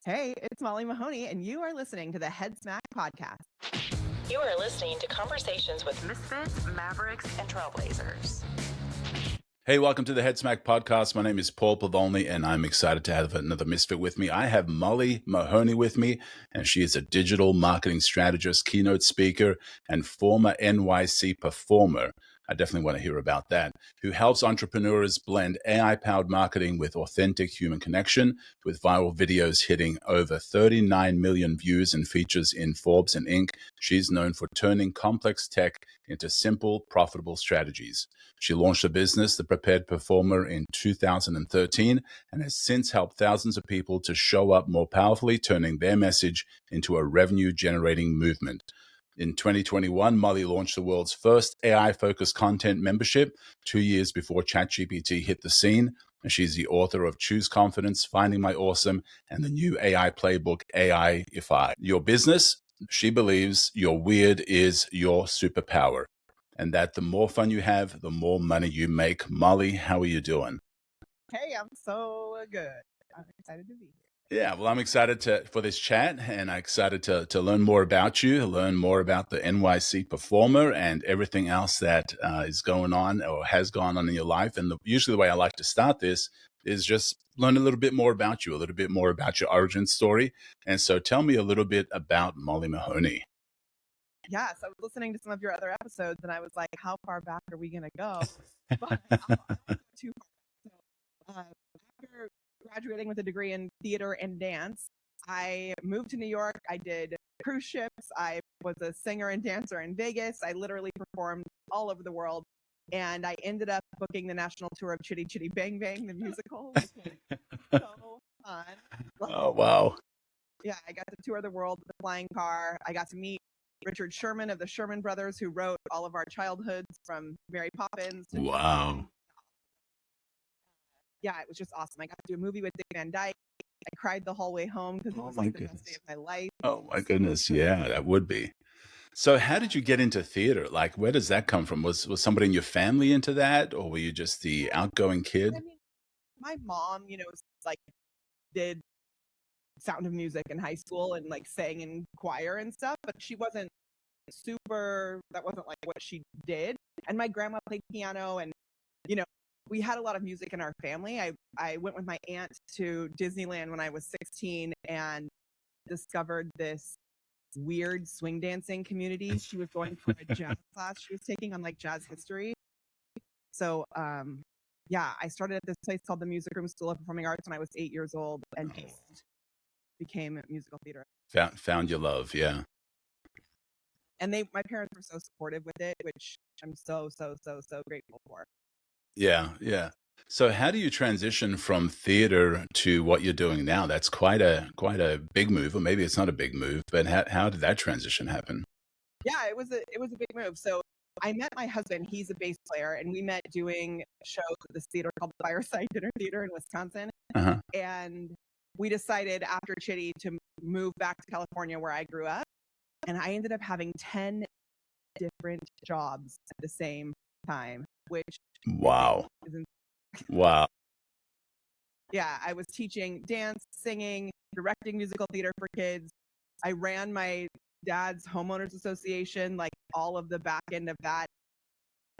Hey, it's Molly Mahoney, and you are listening to the Headsmack Podcast. You are listening to conversations with misfits, mavericks, and trailblazers. Hey, welcome to the Headsmack Podcast. My name is Paul Pavolny, and I'm excited to have another misfit with me. I have Molly Mahoney with me, and she is a digital marketing strategist, keynote speaker, and former NYC performer. I definitely want to hear about that, who helps entrepreneurs blend AI-powered marketing with authentic human connection, with viral videos hitting over 39 million views and features in Forbes and Inc. She's known for turning complex tech into simple, profitable strategies. She launched a business, The Prepared Performer, in 2013 and has since helped thousands of people to show up more powerfully, turning their message into a revenue-generating movement. In 2021, Molly launched the world's first AI-focused content membership 2 years before ChatGPT hit the scene. And she's the author of Choose Confidence, Finding My Awesome, and the new AI playbook, AI-ify. Your business, she believes your weird is your superpower, and that the more fun you have, the more money you make. Molly, how are you doing? Hey, I'm so good. I'm excited to be here. Yeah, well, I'm excited for this chat, and I'm excited to learn more about you, learn more about the NYC performer and everything else that is going on or has gone on in your life. And usually the way I like to start this is just learn a little bit more about you, a little bit more about your origin story. And so tell me a little bit about Molly Mahoney. Yeah, so I was listening to some of your other episodes, and I was like, how far back are we going to go? But I don't go too far. So, after graduating with a degree in theater and dance, I moved to New York. I did cruise ships. I was a singer and dancer in Vegas. I literally performed all over the world. And I ended up booking the national tour of Chitty Chitty Bang Bang, the musical, which was so fun. Oh, wow. Yeah, I got to tour the world with a flying car. I got to meet Richard Sherman of the Sherman Brothers, who wrote all of our childhoods from Mary Poppins to Wow. Yeah, it was just awesome. I got to do a movie with Dick Van Dyke. I cried the whole way home because it was my like the best goodness. day of my life. Oh, my goodness. Yeah, that would be. So how did you get into theater? Like, where does that come from? Was somebody in your family into that, or were you just the outgoing kid? I mean, my mom, like did Sound of Music in high school and like sang in choir and stuff, but she wasn't that wasn't like what she did. And my grandma played piano, and we had a lot of music in our family. I went with my aunt to Disneyland when I was 16 and discovered this weird swing dancing community. She was going for a jazz class she was taking on like jazz history. So yeah, I started at this place called the Music Room School of Performing Arts when I was 8 years old and just became a musical theater. Found your love, yeah. And my parents were so supportive with it, which I'm so grateful for. Yeah, yeah. So how do you transition from theater to what you're doing now? That's quite a big move, or maybe it's not a big move, but how did that transition happen? Yeah, it was a big move. So I met my husband. He's a bass player, and we met doing shows at this theater called the Fireside Dinner Theater in Wisconsin. Uh-huh. And we decided after Chitty to move back to California where I grew up. And I ended up having 10 different jobs at the same time, which Wow. isn't. Wow. Yeah, I was teaching dance, singing, directing musical theater for kids. I ran my dad's homeowners association, like all of the back end of that.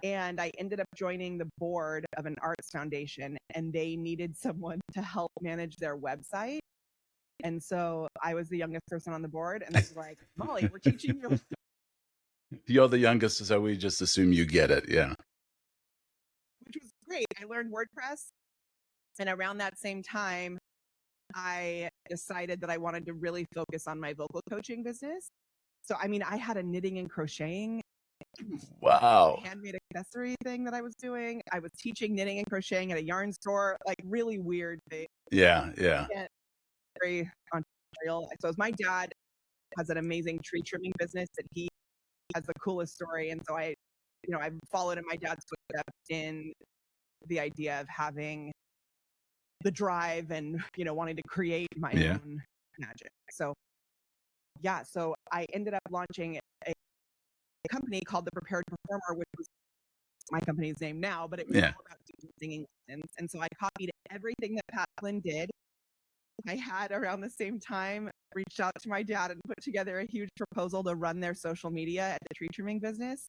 And I ended up joining the board of an arts foundation, and they needed someone to help manage their website. And so I was the youngest person on the board, and they were like, Molly, we're teaching you. You're the youngest, so we just assume you get it. Yeah. Which was great. I learned WordPress. And around that same time, I decided that I wanted to really focus on my vocal coaching business. So, I mean, I had a knitting and crocheting Wow. handmade accessory thing that I was doing. I was teaching knitting and crocheting at a yarn store, like really weird thing. Yeah, yeah. Very entrepreneurial. So my dad has an amazing tree trimming business that he has the coolest story. And so I followed in my dad's footsteps in the idea of having the drive and, wanting to create my own magic. So yeah, so I ended up launching a company called The Prepared Performer, which was my company's name now, but it was all about doing singing lessons. And so I copied everything that Pat Flynn did I had around the same time reached out to my dad and put together a huge proposal to run their social media at the tree trimming business.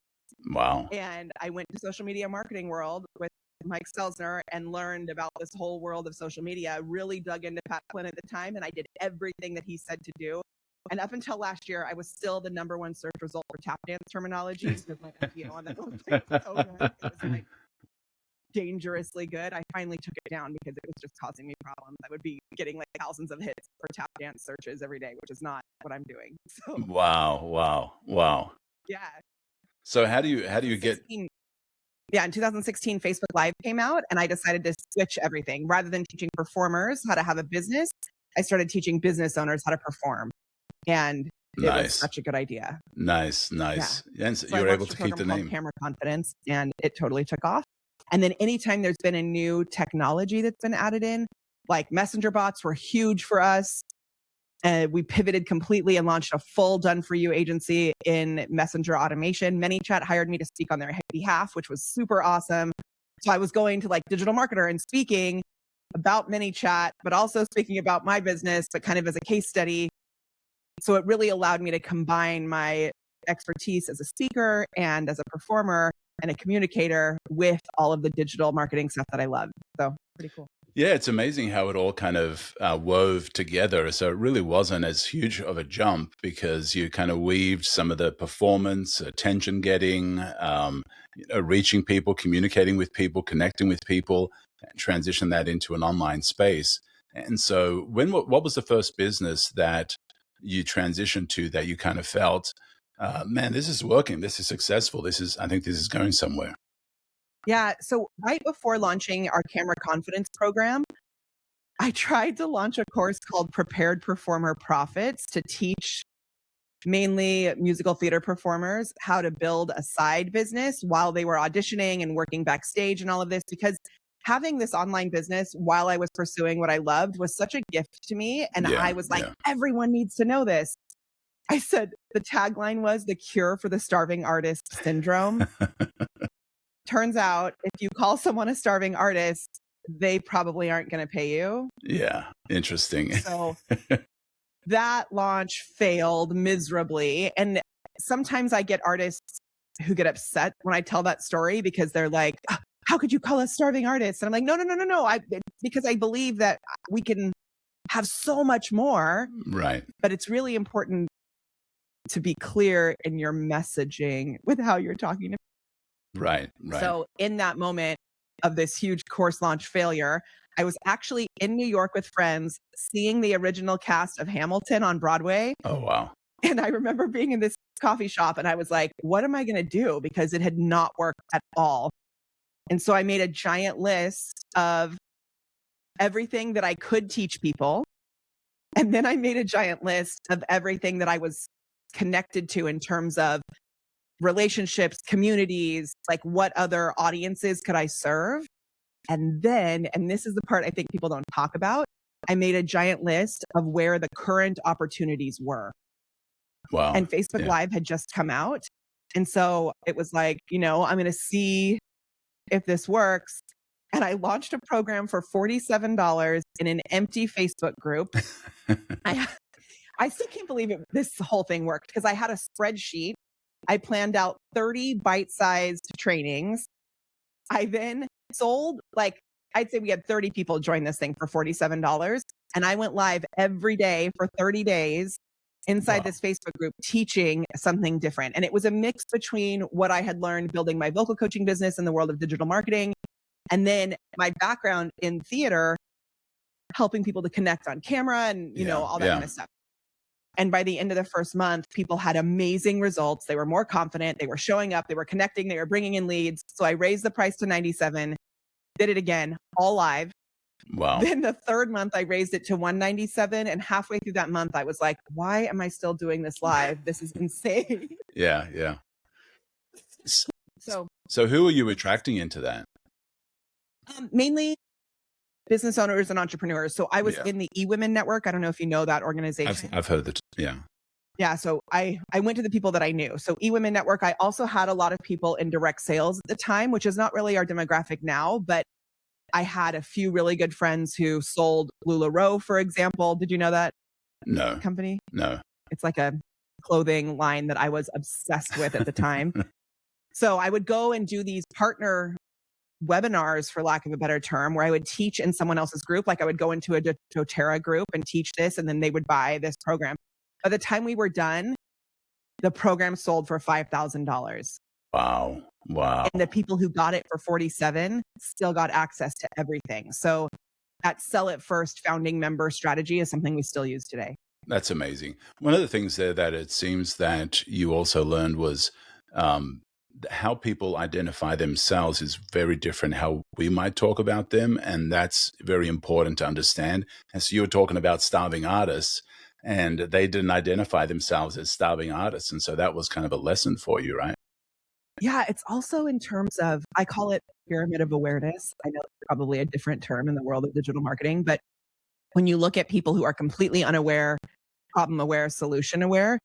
Wow. And I went to social media marketing world with Mike Stelzner and learned about this whole world of social media. Really dug into Pat Flynn at the time, and I did everything that he said to do. And up until last year, I was still the #1 search result for tap dance terminology because my SEO on that website was so good. It was like dangerously good. I finally took it down because it was just causing me problems. I would be getting like thousands of hits for tap dance searches every day, which is not what I'm doing. So Wow. yeah. So how do you get? Yeah, in 2016, Facebook Live came out, and I decided to switch everything. Rather than teaching performers how to have a business, I started teaching business owners how to perform, and it was such a good idea. Nice. Yeah. And so So you were I able launched to a keep the program name. called Camera Confidence, and it totally took off. And then anytime there's been a new technology that's been added in, like messenger bots were huge for us. We pivoted completely and launched a full done-for-you agency in messenger automation. ManyChat hired me to speak on their behalf, which was super awesome. So I was going to like Digital Marketer and speaking about ManyChat, but also speaking about my business, but kind of as a case study. So it really allowed me to combine my expertise as a speaker and as a performer and a communicator with all of the digital marketing stuff that I love. So pretty cool. Yeah, it's amazing how it all kind of wove together. So it really wasn't as huge of a jump because you kind of weaved some of the performance, attention getting, reaching people, communicating with people, connecting with people, and transition that into an online space. And so what was the first business that you transitioned to that you kind of felt, man, this is working, this is successful, I think this is going somewhere? Yeah. So right before launching our Camera Confidence program, I tried to launch a course called Prepared Performer Profits to teach mainly musical theater performers how to build a side business while they were auditioning and working backstage and all of this, because having this online business while I was pursuing what I loved was such a gift to me. And I was like, everyone needs to know this. I said the tagline was the cure for the starving artist syndrome. Turns out if you call someone a starving artist, they probably aren't going to pay you. Yeah. Interesting. So that launch failed miserably. And sometimes I get artists who get upset when I tell that story because they're like, how could you call us starving artists? And I'm like, no. Because I believe that we can have so much more. Right. But it's really important to be clear in your messaging with how you're talking to people. Right. So in that moment of this huge course launch failure, I was actually in New York with friends seeing the original cast of Hamilton on Broadway. Oh, wow. And I remember being in this coffee shop and I was like, what am I going to do? Because it had not worked at all. And so I made a giant list of everything that I could teach people. And then I made a giant list of everything that I was connected to in terms of relationships, communities, like what other audiences could I serve? And then, and this is the part I think people don't talk about, I made a giant list of where the current opportunities were. Wow. And Facebook Live had just come out. And so it was like, I'm going to see if this works. And I launched a program for $47 in an empty Facebook group. I still can't believe this whole thing worked because I had a spreadsheet. I planned out 30 bite-sized trainings. I then sold, I'd say we had 30 people join this thing for $47. And I went live every day for 30 days inside this Facebook group teaching something different. And it was a mix between what I had learned building my vocal coaching business in the world of digital marketing, and then my background in theater, helping people to connect on camera and, all that kind of stuff. And by the end of the first month, people had amazing results. They were more confident. They were showing up. They were connecting. They were bringing in leads. So I raised the price to $97, did it again, all live. Wow. Then the third month, I raised it to $197. And halfway through that month, I was like, why am I still doing this live? This is insane. Yeah. So who are you attracting into that? Mainly business owners and entrepreneurs. So I was in the eWomen network. I don't know if you know that organization. I've heard that. Yeah. Yeah. So I went to the people that I knew. So eWomen network, I also had a lot of people in direct sales at the time, which is not really our demographic now, but I had a few really good friends who sold LuLaRoe, for example. Did you know that No, company? no. It's like a clothing line that I was obsessed with at the time. So I would go and do these partner webinars, for lack of a better term, where I would teach in someone else's group. Like I would go into a doTERRA group and teach this, and then they would buy this program. By the time we were done, the program sold for $5,000. Wow. Wow. And the people who got it for 47 still got access to everything. So that sell it first founding member strategy is something we still use today. That's amazing. One of the things there that it seems that you also learned was how people identify themselves is very different how we might talk about them. And that's very important to understand. And so you were talking about starving artists, and they didn't identify themselves as starving artists. And so that was kind of a lesson for you, right? Yeah, it's also in terms of, I call it pyramid of awareness. I know it's probably a different term in the world of digital marketing, but when you look at people who are completely unaware, problem aware, solution aware,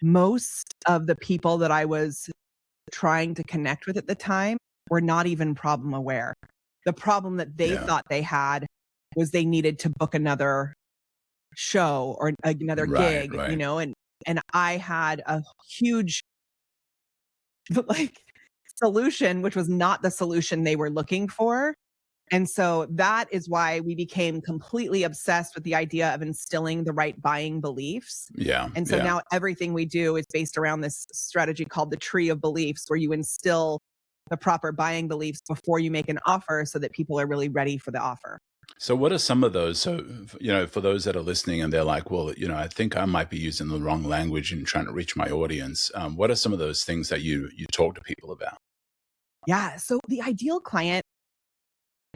most of the people that I was trying to connect with at the time were not even problem aware. The problem that they thought they had was they needed to book another show or another gig, you know, and I had a huge like solution, which was not the solution they were looking for. And so that is why we became completely obsessed with the idea of instilling the right buying beliefs. Yeah. And so now everything we do is based around this strategy called the tree of beliefs, where you instill the proper buying beliefs before you make an offer so that people are really ready for the offer. So what are some of those? So, you know, for those that are listening and they're like, well, you know, I think I might be using the wrong language and trying to reach my audience. What are some of those things that you talk to people about? Yeah. So the ideal client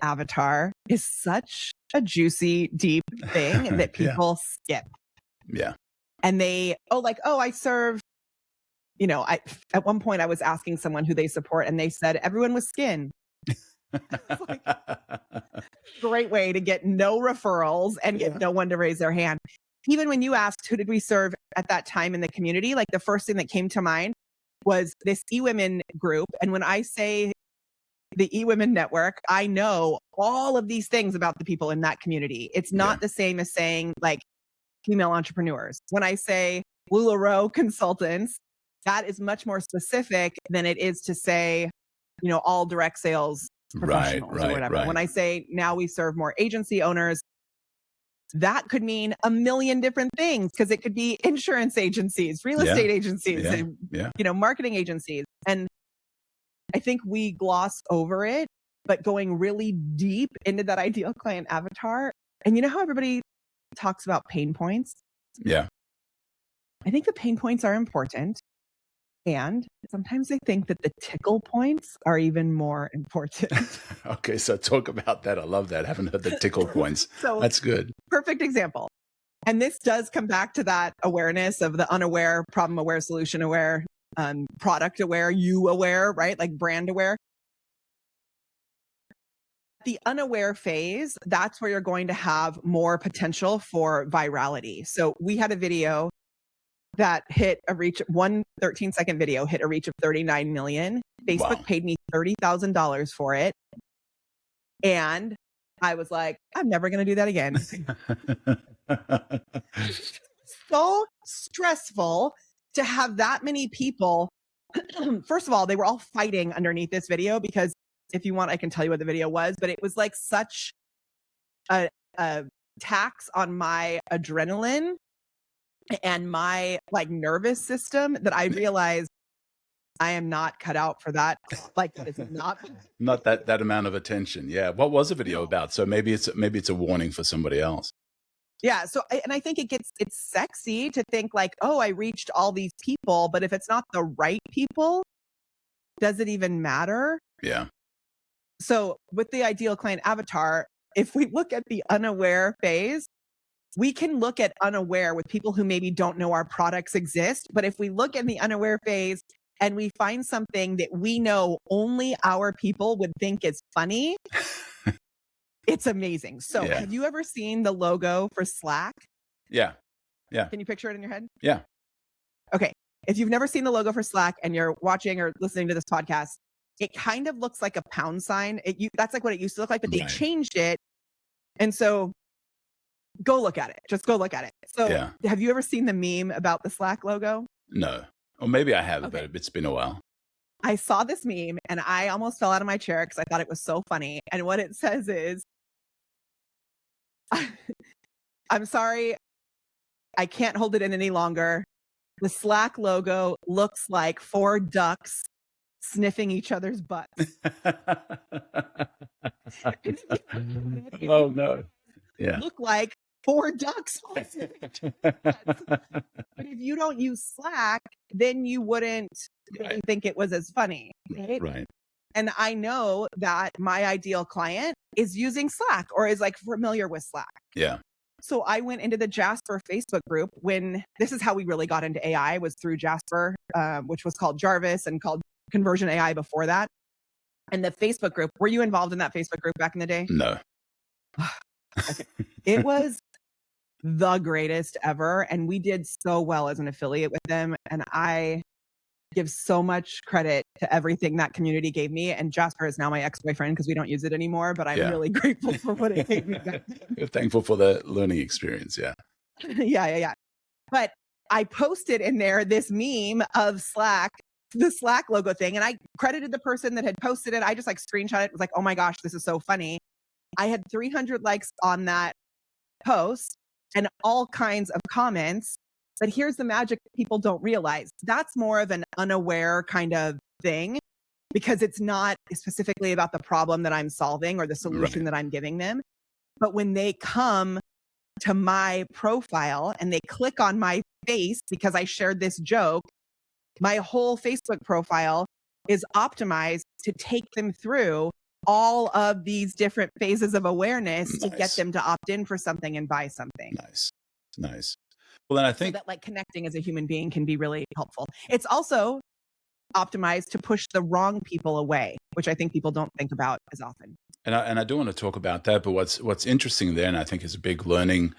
avatar is such a juicy, deep thing that people skip. Yeah. And they, I serve, you know, at one point I was asking someone who they support and they said, everyone with skin. Like, great way to get no referrals and get no one to raise their hand. Even when you asked who did we serve at that time in the community, like the first thing that came to mind was this eWomen group. And when I say the eWomen network, I know all of these things about the people in that community. It's not the same as saying like female entrepreneurs. When I say LuLaRoe consultants, that is much more specific than it is to say, you know, all direct sales professionals or whatever. When I say now we serve more agency owners, that could mean a million different things, because it could be insurance agencies, real estate agencies, and, you know, marketing agencies. And I think we gloss over it, but going really deep into that ideal client avatar. And you know how everybody talks about pain points? Yeah. I think the pain points are important. And sometimes I think that the tickle points are even more important. Okay, so talk about that. I love that. I haven't heard the tickle points. So that's good. Perfect example. And this does come back to that awareness of the unaware, problem aware, solution aware, product aware, you aware, right? Like brand aware. The unaware phase, that's where you're going to have more potential for virality. So we had a video that hit a reach, one 13-second video hit a reach of 39 million. Facebook paid me $30,000 for it. And I was like, I'm never going to do that again. So stressful to have that many people. First of all, they were all fighting underneath this video, because if you want, I can tell you what the video was, but it was like such a tax on my adrenaline and my like nervous system that I realized I am not cut out for that. Like, it's not that amount of attention. Yeah. What was the video about? So maybe it's a warning for somebody else. Yeah. So, and I think it's sexy to think like, oh, I reached all these people, but if it's not the right people, does it even matter? Yeah. So with the ideal client avatar, if we look at the unaware phase, we can look at unaware with people who maybe don't know our products exist. But if we look in the unaware phase and we find something that we know only our people would think is funny, it's amazing. So have you ever seen the logo for Slack? Yeah. Yeah. Can you picture it in your head? Yeah. Okay. If you've never seen the logo for Slack and you're watching or listening to this podcast, it kind of looks like a pound sign. That's like what it used to look like, but they Right. changed it. And so go look at it. Just go look at it. So Yeah. have you ever seen the meme about the Slack logo? No. Or maybe I have, Okay. but it's been a while. I saw this meme and I almost fell out of my chair because I thought it was so funny. And what it says is, I'm sorry, I can't hold it in any longer. The Slack logo looks like 4 ducks sniffing each other's butts. Oh, no. Yeah. Look like 4 ducks. But if you don't use Slack, then you wouldn't really think it was as funny, right? Right. And I know that my ideal client is using Slack or is like familiar with Slack. Yeah. So I went into the Jasper Facebook group when this is how we really got into AI was through Jasper, which was called Jarvis and called Conversion AI before that. And the Facebook group, were you involved in that Facebook group back in the day? No. Okay. It was the greatest ever. And we did so well as an affiliate with them. And I give so much credit to everything that community gave me. And Jasper is now my ex-boyfriend because we don't use it anymore, but I'm really grateful for what it gave me back then. You're thankful for the learning experience. Yeah. Yeah. But I posted in there this meme of Slack, the Slack logo thing. And I credited the person that had posted it. I just like screenshot it. Was like, oh my gosh, this is so funny. I had 300 likes on that post and all kinds of comments. But here's the magic people don't realize. That's more of an unaware kind of thing because it's not specifically about the problem that I'm solving or the solution that I'm giving them. But when they come to my profile and they click on my face because I shared this joke, my whole Facebook profile is optimized to take them through all of these different phases of awareness to get them to opt in for something and buy something. Nice. Well, then I think so that like connecting as a human being can be really helpful. It's also optimized to push the wrong people away, which I think people don't think about as often. And I do want to talk about that, but what's interesting there, and I think is a big learning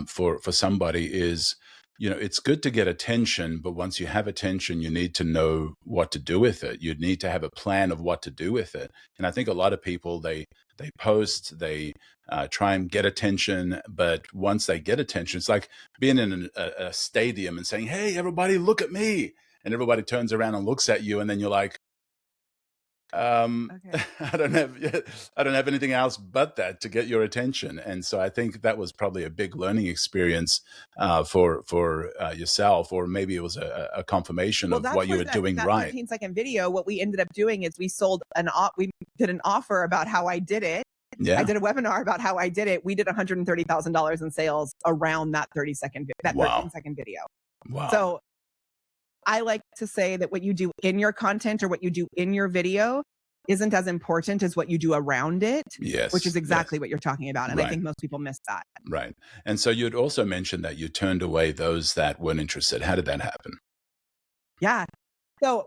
for somebody is, it's good to get attention, but once you have attention, you need to know what to do with it. You need to have a plan of what to do with it. And I think a lot of people, they post, they try and get attention, but once they get attention, it's like being in a stadium and saying, "Hey, everybody, look at me," and everybody turns around and looks at you, and then you're like, Okay. I don't have anything else but that to get your attention. And so I think that was probably a big learning experience for yourself, or maybe it was a confirmation of what you were doing right. 15-second video, what we ended up doing is we did an offer about how I did it. Yeah. I did a webinar about how I did it. We did $130,000 in sales around that 13-second video. Wow. So I like to say that what you do in your content or what you do in your video isn't as important as what you do around it. Yes. Which is exactly what you're talking about. And I think most people miss that. Right. And so you'd also mentioned that you turned away those that weren't interested. How did that happen? Yeah. So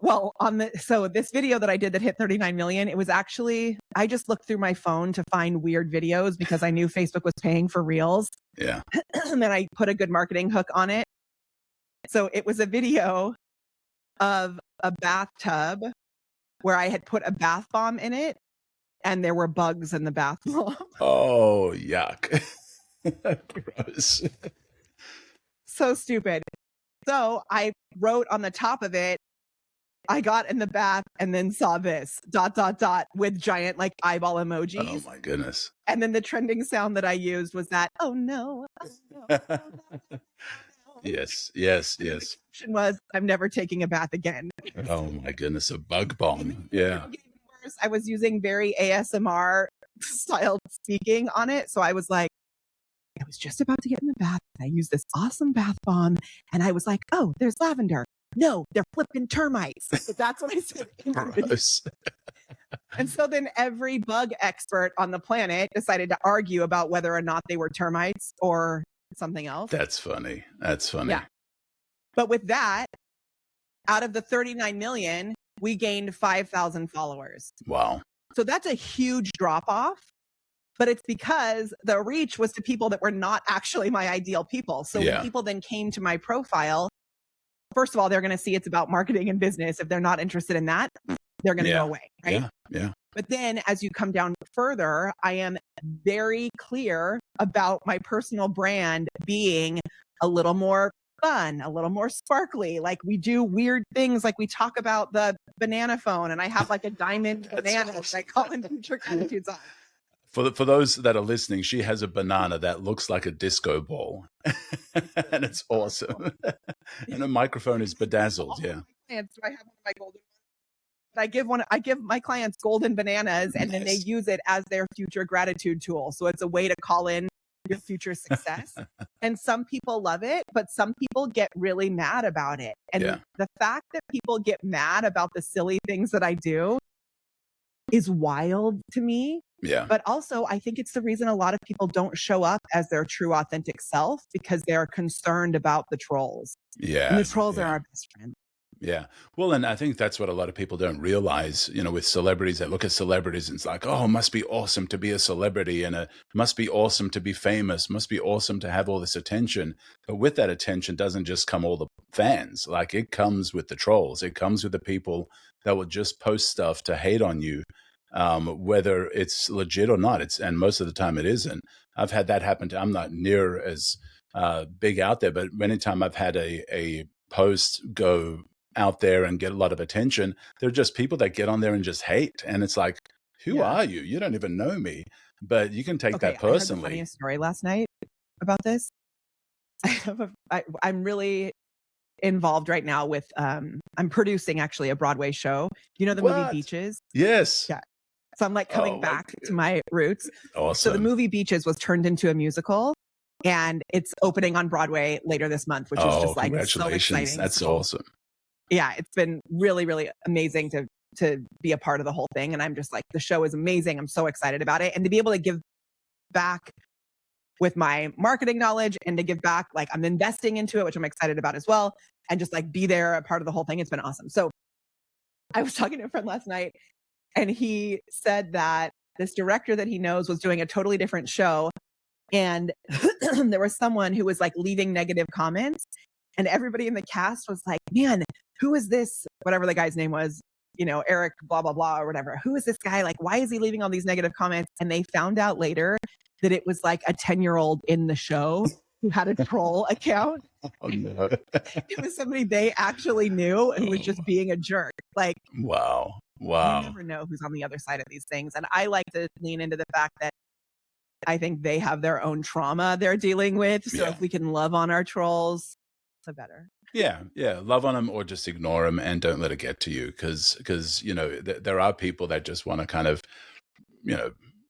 this video that I did that hit 39 million, it was actually, I just looked through my phone to find weird videos because I knew Facebook was paying for Reels. Yeah. And then I put a good marketing hook on it. So it was a video of a bathtub where I had put a bath bomb in it and there were bugs in the bath bomb. Oh, yuck. Gross. So stupid. So I wrote on the top of it, I got in the bath and then saw this ... with giant like eyeball emojis. Oh my goodness. And then the trending sound that I used was that, oh no. Yes. The description was, I'm never taking a bath again. Oh my goodness, a bug bomb. Yeah. Worse, I was using very ASMR styled speaking on it. So I was like, I was just about to get in the bath. I used this awesome bath bomb. And I was like, oh, there's lavender. No, they're flipping termites. So that's what I said. Gross. And so then every bug expert on the planet decided to argue about whether or not they were termites or something else. That's funny. Yeah. But with that, out of the 39 million, we gained 5,000 followers. Wow. So that's a huge drop off, but it's because the reach was to people that were not actually my ideal people. So when people then came to my profile, first of all, they're going to see it's about marketing and business. If they're not interested in that, they're going to Yeah. go away, right? Yeah. But then as you come down further, I am very clear about my personal brand being a little more fun, a little more sparkly. Like we do weird things, like we talk about the banana phone, and I have like a diamond banana that I call in future gratitudes on. For those that are listening, she has a banana that looks like a disco ball, and it's awesome. And the microphone is bedazzled. Yeah. Clients, so I have one of my golden ones. I give my clients golden bananas, and then they Nice. use it as their future gratitude tool. So it's a way to call in your future success. And some people love it, but some people get really mad about it. And Yeah. the fact that people get mad about the silly things that I do is wild to me. Yeah. But also, I think it's the reason a lot of people don't show up as their true, authentic self, because they're concerned about the trolls. Yeah. And the trolls yeah. are our best friend. Yeah. Well, and I think that's what a lot of people don't realize, with celebrities that look at celebrities and it's like, oh, it must be awesome to be a celebrity, and it must be awesome to be famous, must be awesome to have all this attention. But with that attention doesn't just come all the fans. Like, it comes with the trolls. It comes with the people that will just post stuff to hate on you, whether it's legit or not. And most of the time it isn't. I've had that happen I'm not near as big out there, but anytime I've had a post go out there and get a lot of attention, there are just people that get on there and just hate. And it's like, who are you? You don't even know me. But you can take that personally. I heard the funniest story last night about this. I'm really involved right now with, I'm producing actually a Broadway show. You know the movie Beaches? Yes. Yeah. So I'm like coming back to my roots. Awesome. So the movie Beaches was turned into a musical, and it's opening on Broadway later this month, which is just like so exciting. That's awesome. Yeah, it's been really, really amazing to be a part of the whole thing. And I'm just like, the show is amazing. I'm so excited about it. And to be able to give back with my marketing knowledge, and to give back, like I'm investing into it, which I'm excited about as well. And just like be there, a part of the whole thing. It's been awesome. So I was talking to a friend last night, and he said that this director that he knows was doing a totally different show. And there was someone who was like leaving negative comments, and everybody in the cast was like, man, who is this? Whatever the guy's name was, Eric, blah, blah, blah, or whatever. Who is this guy? Like, why is he leaving all these negative comments? And they found out later that it was like a 10-year-old in the show who had a troll account. Oh, no. It was somebody they actually knew and was just being a jerk. Like, wow. You never know who's on the other side of these things. And I like to lean into the fact that I think they have their own trauma they're dealing with. So if we can love on our trolls, the better. Yeah. Love on them, or just ignore them and don't let it get to you. Because there are people that just want to kind of,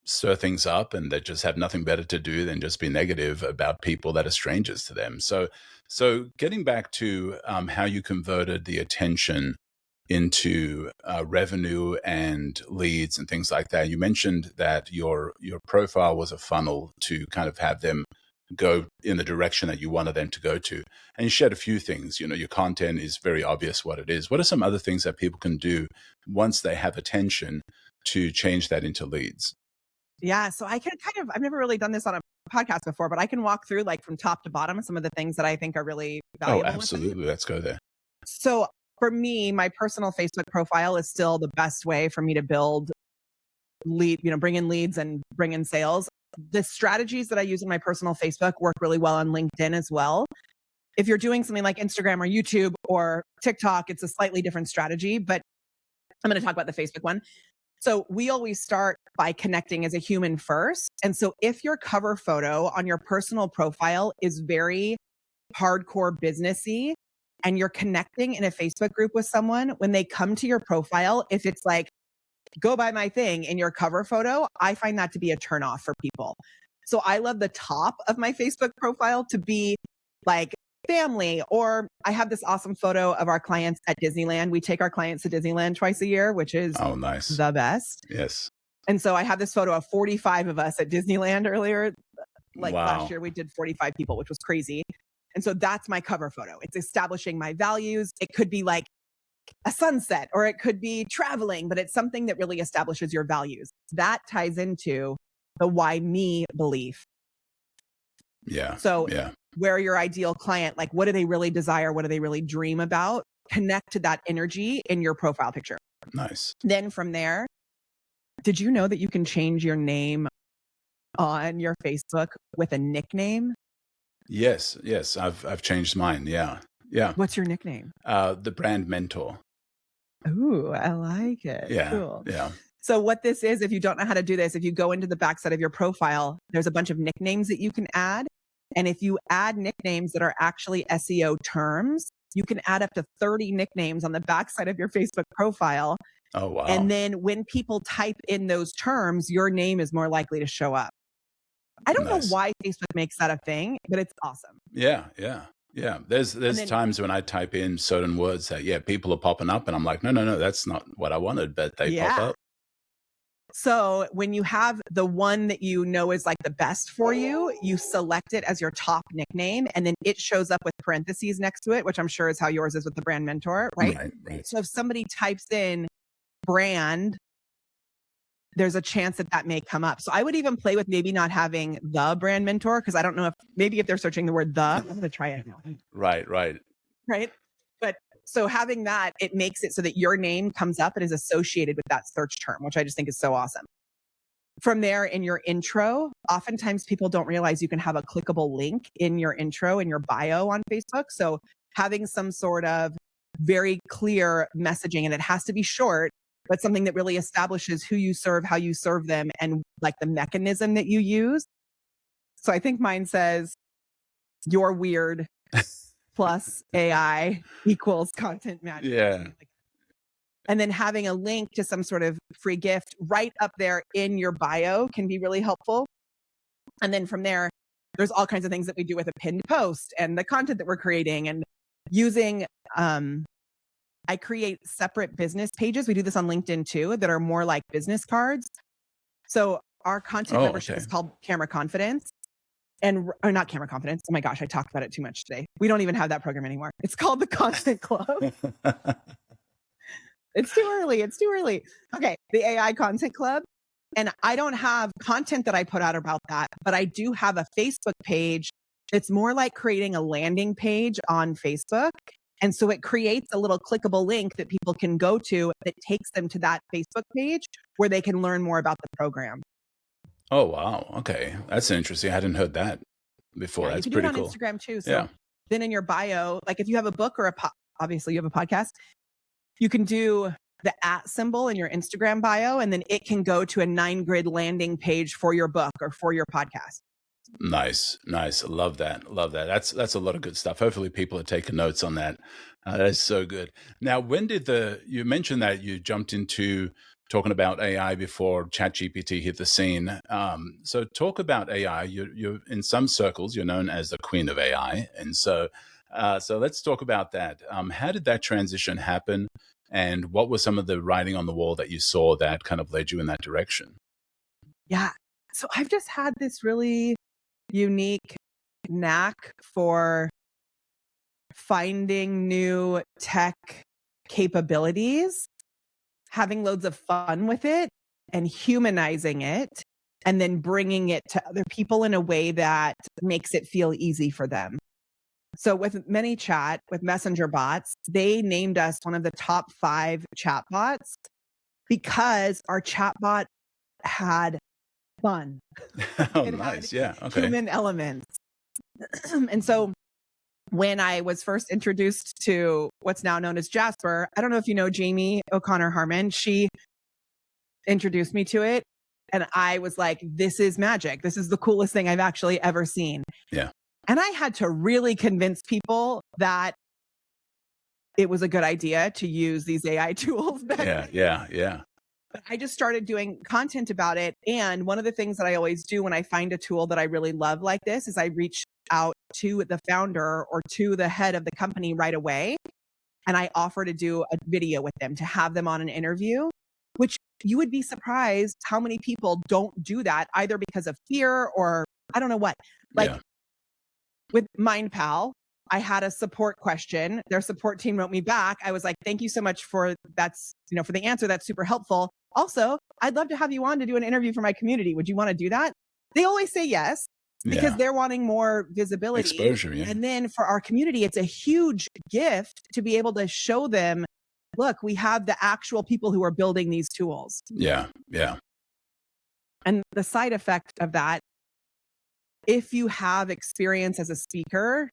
stir things up, and that just have nothing better to do than just be negative about people that are strangers to them. So getting back to how you converted the attention into revenue and leads and things like that. You mentioned that your profile was a funnel to kind of have them go in the direction that you wanted them to go to. And you shared a few things. Your content is very obvious what it is. What are some other things that people can do once they have attention to change that into leads? Yeah. So I can I've never really done this on a podcast before, but I can walk through like from top to bottom some of the things that I think are really valuable. Oh, absolutely. Let's go there. So for me, my personal Facebook profile is still the best way for me to build bring in leads and bring in sales. The strategies that I use in my personal Facebook work really well on LinkedIn as well. If you're doing something like Instagram or YouTube or TikTok, it's a slightly different strategy, but I'm going to talk about the Facebook one. So we always start by connecting as a human first. And so if your cover photo on your personal profile is very hardcore businessy, and you're connecting in a Facebook group with someone, when they come to your profile, if it's like, go buy my thing in your cover photo, I find that to be a turnoff for people. So I love the top of my Facebook profile to be like family, or I have this awesome photo of our clients at Disneyland. We take our clients to Disneyland twice a year, which is nice. The best. Yes. And so I have this photo of 45 of us at Disneyland earlier. Last year we did 45 people, which was crazy. And so that's my cover photo. It's establishing my values. It could be like a sunset, or it could be traveling, but it's something that really establishes your values. That ties into the why me belief. Yeah. So where your ideal client, like what do they really desire? What do they really dream about? Connect to that energy in your profile picture. Nice. Then from there, did you know that you can change your name on your Facebook with a nickname? Yes. I've changed mine. Yeah. What's your nickname? The brand mentor. Ooh, I like it. Yeah. Cool. Yeah. So what this is, if you don't know how to do this, if you go into the backside of your profile, there's a bunch of nicknames that you can add. And if you add nicknames that are actually SEO terms, you can add up to 30 nicknames on the backside of your Facebook profile. Oh, wow. And then when people type in those terms, your name is more likely to show up. I don't know why Facebook makes that a thing, but it's awesome. Yeah. There's times when I type in certain words that, people are popping up and I'm like, no, that's not what I wanted, but they pop up. So when you have the one that you know is like the best for you, you select it as your top nickname and then it shows up with parentheses next to it, which I'm sure is how yours is with the brand mentor, right? Right. So if somebody types in brand, there's a chance that may come up. So I would even play with maybe not having the brand mentor, because I don't know if they're searching the word I'm going to try it now. Right. But so having that, it makes it so that your name comes up and is associated with that search term, which I just think is so awesome. From there, in your intro, oftentimes people don't realize you can have a clickable link in your intro, in your bio on Facebook. So having some sort of very clear messaging, and it has to be short, but something that really establishes who you serve, how you serve them, and like the mechanism that you use. So I think mine says, "You're weird plus AI equals content magic." Yeah. And then having a link to some sort of free gift right up there in your bio can be really helpful. And then from there, there's all kinds of things that we do with a pinned post and the content that we're creating and using, I create separate business pages. We do this on LinkedIn too, that are more like business cards. So our content membership is called Camera Confidence. Or not Camera Confidence. Oh my gosh, I talked about it too much today. We don't even have that program anymore. It's called the Content Club. It's too early. Okay, the AI Content Club. And I don't have content that I put out about that, but I do have a Facebook page. It's more like creating a landing page on Facebook. And so it creates a little clickable link that people can go to that takes them to that Facebook page where they can learn more about the program. Oh, wow. Okay. That's interesting. I hadn't heard that before. That's pretty cool. You can do it on Instagram too. So then in your bio, like if you have a book or obviously you have a podcast, you can do the @ symbol in your Instagram bio, and then it can go to a 9-grid landing page for your book or for your podcast. Nice. Love that. That's a lot of good stuff. Hopefully people are taking notes on that. That's so good. Now, when did you mentioned that you jumped into talking about AI before ChatGPT hit the scene. So talk about AI. You're in some circles, you're known as the queen of AI. And so let's talk about that. How did that transition happen? And what was some of the writing on the wall that you saw that kind of led you in that direction? Yeah. So I've just had this really unique knack for finding new tech capabilities, having loads of fun with it and humanizing it, and then bringing it to other people in a way that makes it feel easy for them. So with ManyChat, with messenger bots, they named us one of the top 5 chatbots because our chatbot had fun. Oh, nice. Yeah. Okay. Human elements. And so when I was first introduced to what's now known as Jasper, I don't know if you know Jamie O'Connor Harmon. She introduced me to it. And I was like, this is magic. This is the coolest thing I've actually ever seen. Yeah. And I had to really convince people that it was a good idea to use these AI tools. Yeah. But I just started doing content about it. And one of the things that I always do when I find a tool that I really love like this is I reach out to the founder or to the head of the company right away. And I offer to do a video with them, to have them on an interview, which you would be surprised how many people don't do that, either because of fear or I don't know what. With MindPal, I had a support question. Their support team wrote me back. I was like, thank you so much for for the answer. That's super helpful. Also, I'd love to have you on to do an interview for my community. Would you want to do that? They always say yes because they're wanting more visibility. Exposure, yeah. And then for our community, it's a huge gift to be able to show them look, we have the actual people who are building these tools. Yeah. And the side effect of that, if you have experience as a speaker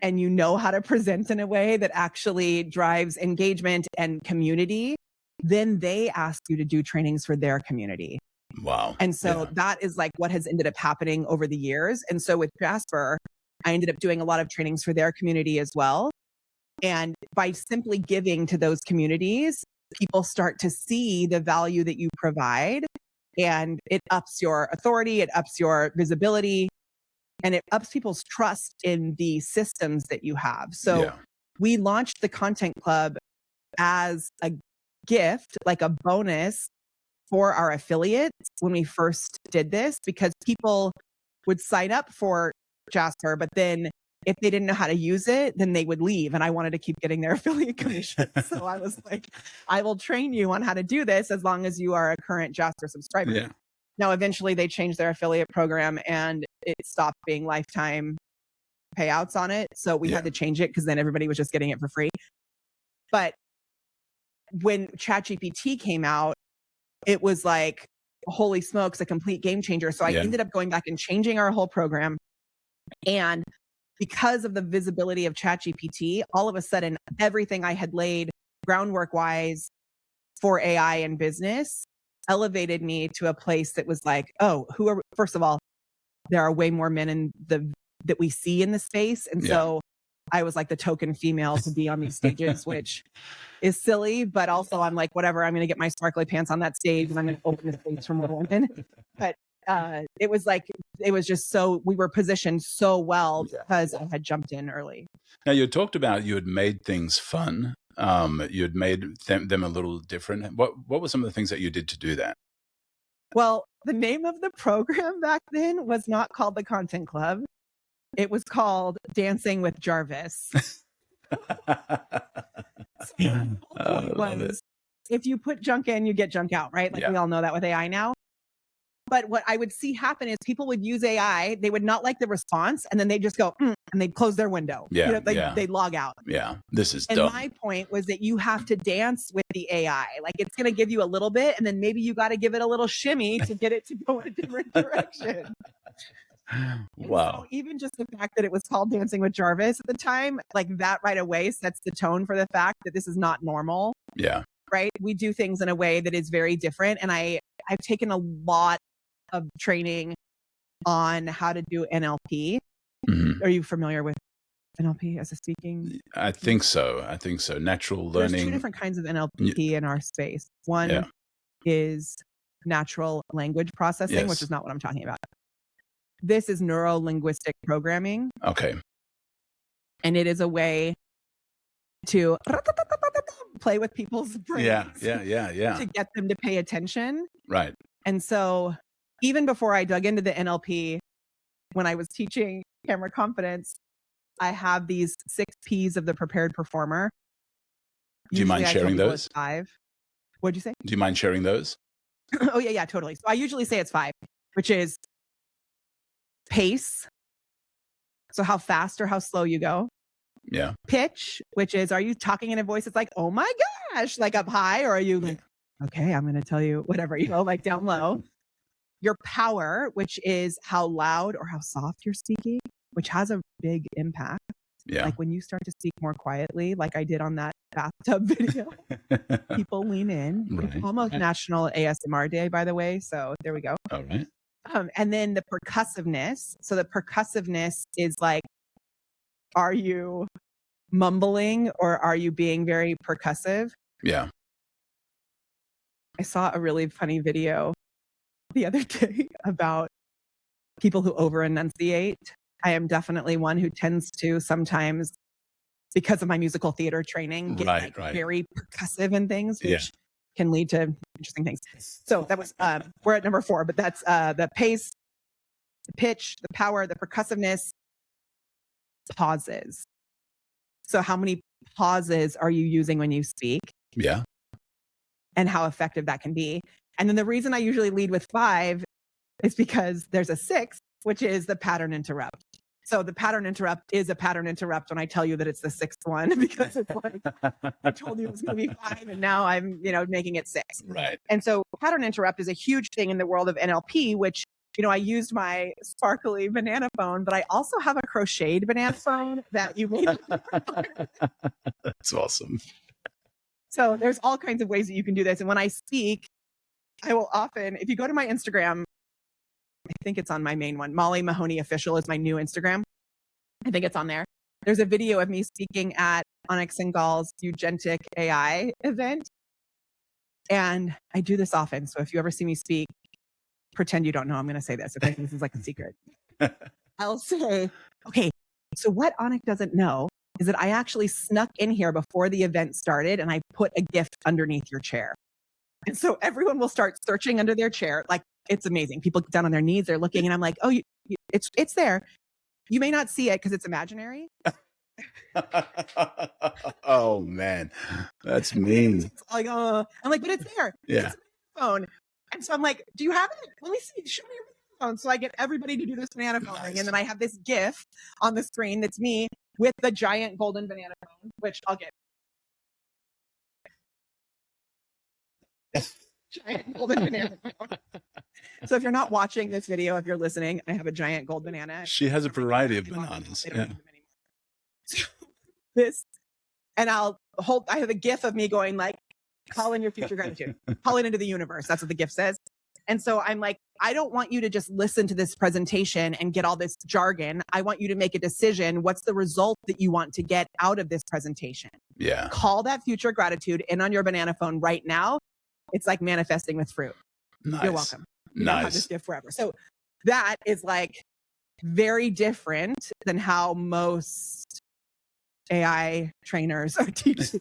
and you know how to present in a way that actually drives engagement and community, then they ask you to do trainings for their community. Wow. And so that is like what has ended up happening over the years. And so with Jasper, I ended up doing a lot of trainings for their community as well. And by simply giving to those communities, people start to see the value that you provide, and it ups your authority, it ups your visibility, and it ups people's trust in the systems that you have. So we launched the Content Club as a gift, like a bonus for our affiliates when we first did this, because people would sign up for Jasper, but then if they didn't know how to use it, then they would leave. And I wanted to keep getting their affiliate commission. So I was like, I will train you on how to do this as long as you are a current Jasper subscriber. Yeah. Now, eventually they changed their affiliate program and it stopped being lifetime payouts on it. So we had to change it because then everybody was just getting it for free. But when ChatGPT came out, it was like, holy smokes, a complete game changer. So I ended up going back and changing our whole program. And because of the visibility of ChatGPT, all of a sudden, everything I had laid groundwork wise for AI and business elevated me to a place that was like, oh, first of all, there are way more men that we see in the space. And so I was like the token female to be on these stages, which is silly, but also I'm like, whatever, I'm going to get my sparkly pants on that stage and I'm going to open the space for more women. But it was just so, we were positioned so well because I had jumped in early. Now, you talked about you had made things fun. You had made them a little different. What were some of the things that you did to do that? Well, the name of the program back then was not called the Content Club. It was called Dancing with Jarvis. If you put junk in, you get junk out, right? Like we all know that with AI now. But what I would see happen is people would use AI, they would not like the response, and then they'd just go, and they'd close their window. They'd log out. Yeah, this is dumb. And my point was that you have to dance with the AI. Like it's going to give you a little bit, and then maybe you got to give it a little shimmy to get it to go in a different direction. Wow. So even just the fact that it was called Dancing with Jarvis at the time, like that right away sets the tone for the fact that this is not normal. Yeah. Right? We do things in a way that is very different. And I've taken a lot of training on how to do NLP. Mm-hmm. Are you familiar with NLP as a speaking? I think so. Natural learning. There's two different kinds of NLP in our space. One is natural language processing, which is not what I'm talking about. This is neuro-linguistic programming. Okay. And it is a way to play with people's brains. To get them to pay attention. Right. And so even before I dug into the NLP, when I was teaching camera confidence, I have these 6 P's of the prepared performer. Do you mind sharing those? 5. What'd you say? Do you mind sharing those? Oh, yeah, totally. So I usually say it's 5, which is pace. So how fast or how slow you go. Yeah. Pitch, which is, are you talking in a voice that's like, oh my gosh, like up high? Or are you like, okay, I'm going to tell you whatever, like down low. Your power, which is how loud or how soft you're speaking, which has a big impact. Yeah. Like when you start to speak more quietly, like I did on that bathtub video, people lean in. Right. It's almost National ASMR Day, by the way. So there we go. All right. And then the percussiveness. So the percussiveness is like, are you mumbling or are you being very percussive? Yeah. I saw a really funny video the other day about people who over enunciate. I am definitely one who tends to sometimes, because of my musical theater training, get very percussive in things, which can lead to interesting things. So that was, we're at number 4, but that's the pace, the pitch, the power, the percussiveness, pauses. So how many pauses are you using when you speak? Yeah. And how effective that can be. And then the reason I usually lead with 5 is because there's a 6, which is the pattern interrupt. So the pattern interrupt is a pattern interrupt when I tell you that it's the sixth one, because it's like, I told you it was going to be 5 and now I'm, making it 6. Right. And so pattern interrupt is a huge thing in the world of NLP, which, I used my sparkly banana phone, but I also have a crocheted banana phone that you made. That's awesome. So there's all kinds of ways that you can do this. And when I speak, I will often, if you go to my Instagram, I think it's on my main one, Molly Mahoney Official is my new Instagram. I think it's on there. There's a video of me speaking at Onyx and Gall's Eugentic AI event. And I do this often. So if you ever see me speak, pretend you don't know I'm going to say this. Okay, this is like a secret. I'll say, okay, so what Onyx doesn't know is that I actually snuck in here before the event started and I put a gift underneath your chair. And so everyone will start searching under their chair. Like, it's amazing. People get down on their knees, they're looking, and I'm like, oh, it's there. You may not see it because it's imaginary. Oh man, that's mean. It's like, I'm like, but it's there. Yeah. It's a phone. And so I'm like, do you have it? Let me see. Show me your phone. So I get everybody to do this banana phone thing. And then I have this GIF on the screen that's me with the giant golden banana phone, which I'll get. Giant golden banana phone. So if you're not watching this video, if you're listening, I have a giant gold banana. She has a variety of bananas. They don't need them anymore. So I have a GIF of me going like, call in your future gratitude, call it into the universe. That's what the GIF says. And so I'm like, I don't want you to just listen to this presentation and get all this jargon. I want you to make a decision. What's the result that you want to get out of this presentation? Yeah. Call that future gratitude in on your banana phone right now. It's like manifesting with fruit. Nice. You're welcome. You don't have this gift forever. So that is like very different than how most AI trainers are teaching.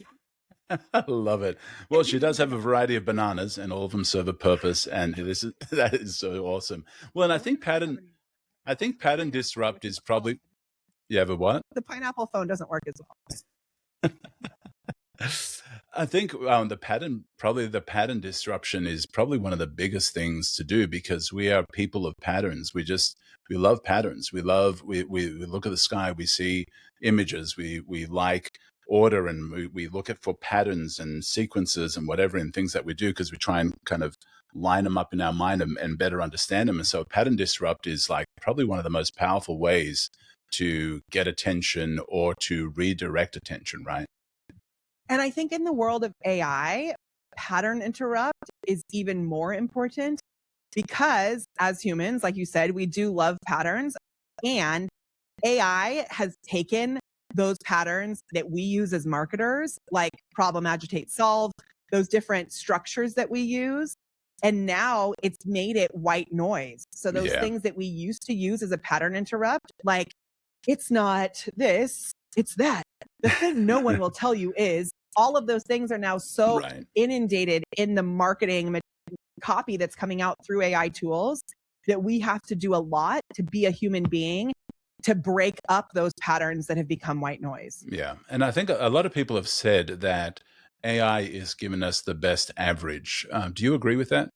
I love it. Well, she does have a variety of bananas, and all of them serve a purpose. And that is so awesome. Well, and I think pattern disrupt is probably. You have a what? The pineapple phone doesn't work as well. I think the pattern disruption is probably one of the biggest things to do, because we are people of patterns. We love patterns. We look at the sky, we see images, we like order, and we look at for patterns and sequences and whatever, and things that we do because we try and kind of line them up in our mind and better understand them. And so pattern disrupt is like probably one of the most powerful ways to get attention or to redirect attention, right? And I think in the world of AI, pattern interrupt is even more important, because as humans, like you said, we do love patterns, and AI has taken those patterns that we use as marketers, like problem, agitate, solve, those different structures that we use. And now it's made it white noise. So those things that we used to use as a pattern interrupt, like, it's not this, it's that. The thing no one will tell you is all of those things are now so inundated in the marketing copy that's coming out through AI tools that we have to do a lot to be a human being to break up those patterns that have become white noise. Yeah. And I think a lot of people have said that AI is giving us the best average. Do you agree with that?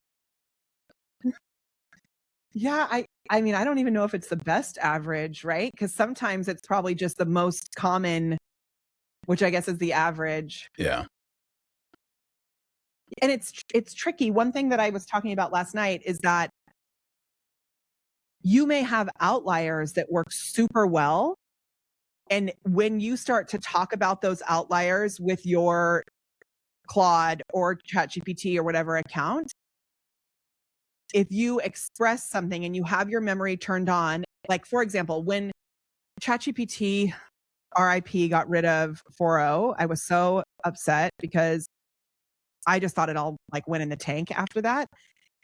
Yeah, I mean, I don't even know if it's the best average, right? Because sometimes it's probably just the most common, which I guess is the average. Yeah. And it's tricky. One thing that I was talking about last night is that you may have outliers that work super well. And when you start to talk about those outliers with your Claude or ChatGPT or whatever account, if you express something and you have your memory turned on, like for example, when ChatGPT RIP got rid of 4.0, I was so upset because I just thought it all like went in the tank after that.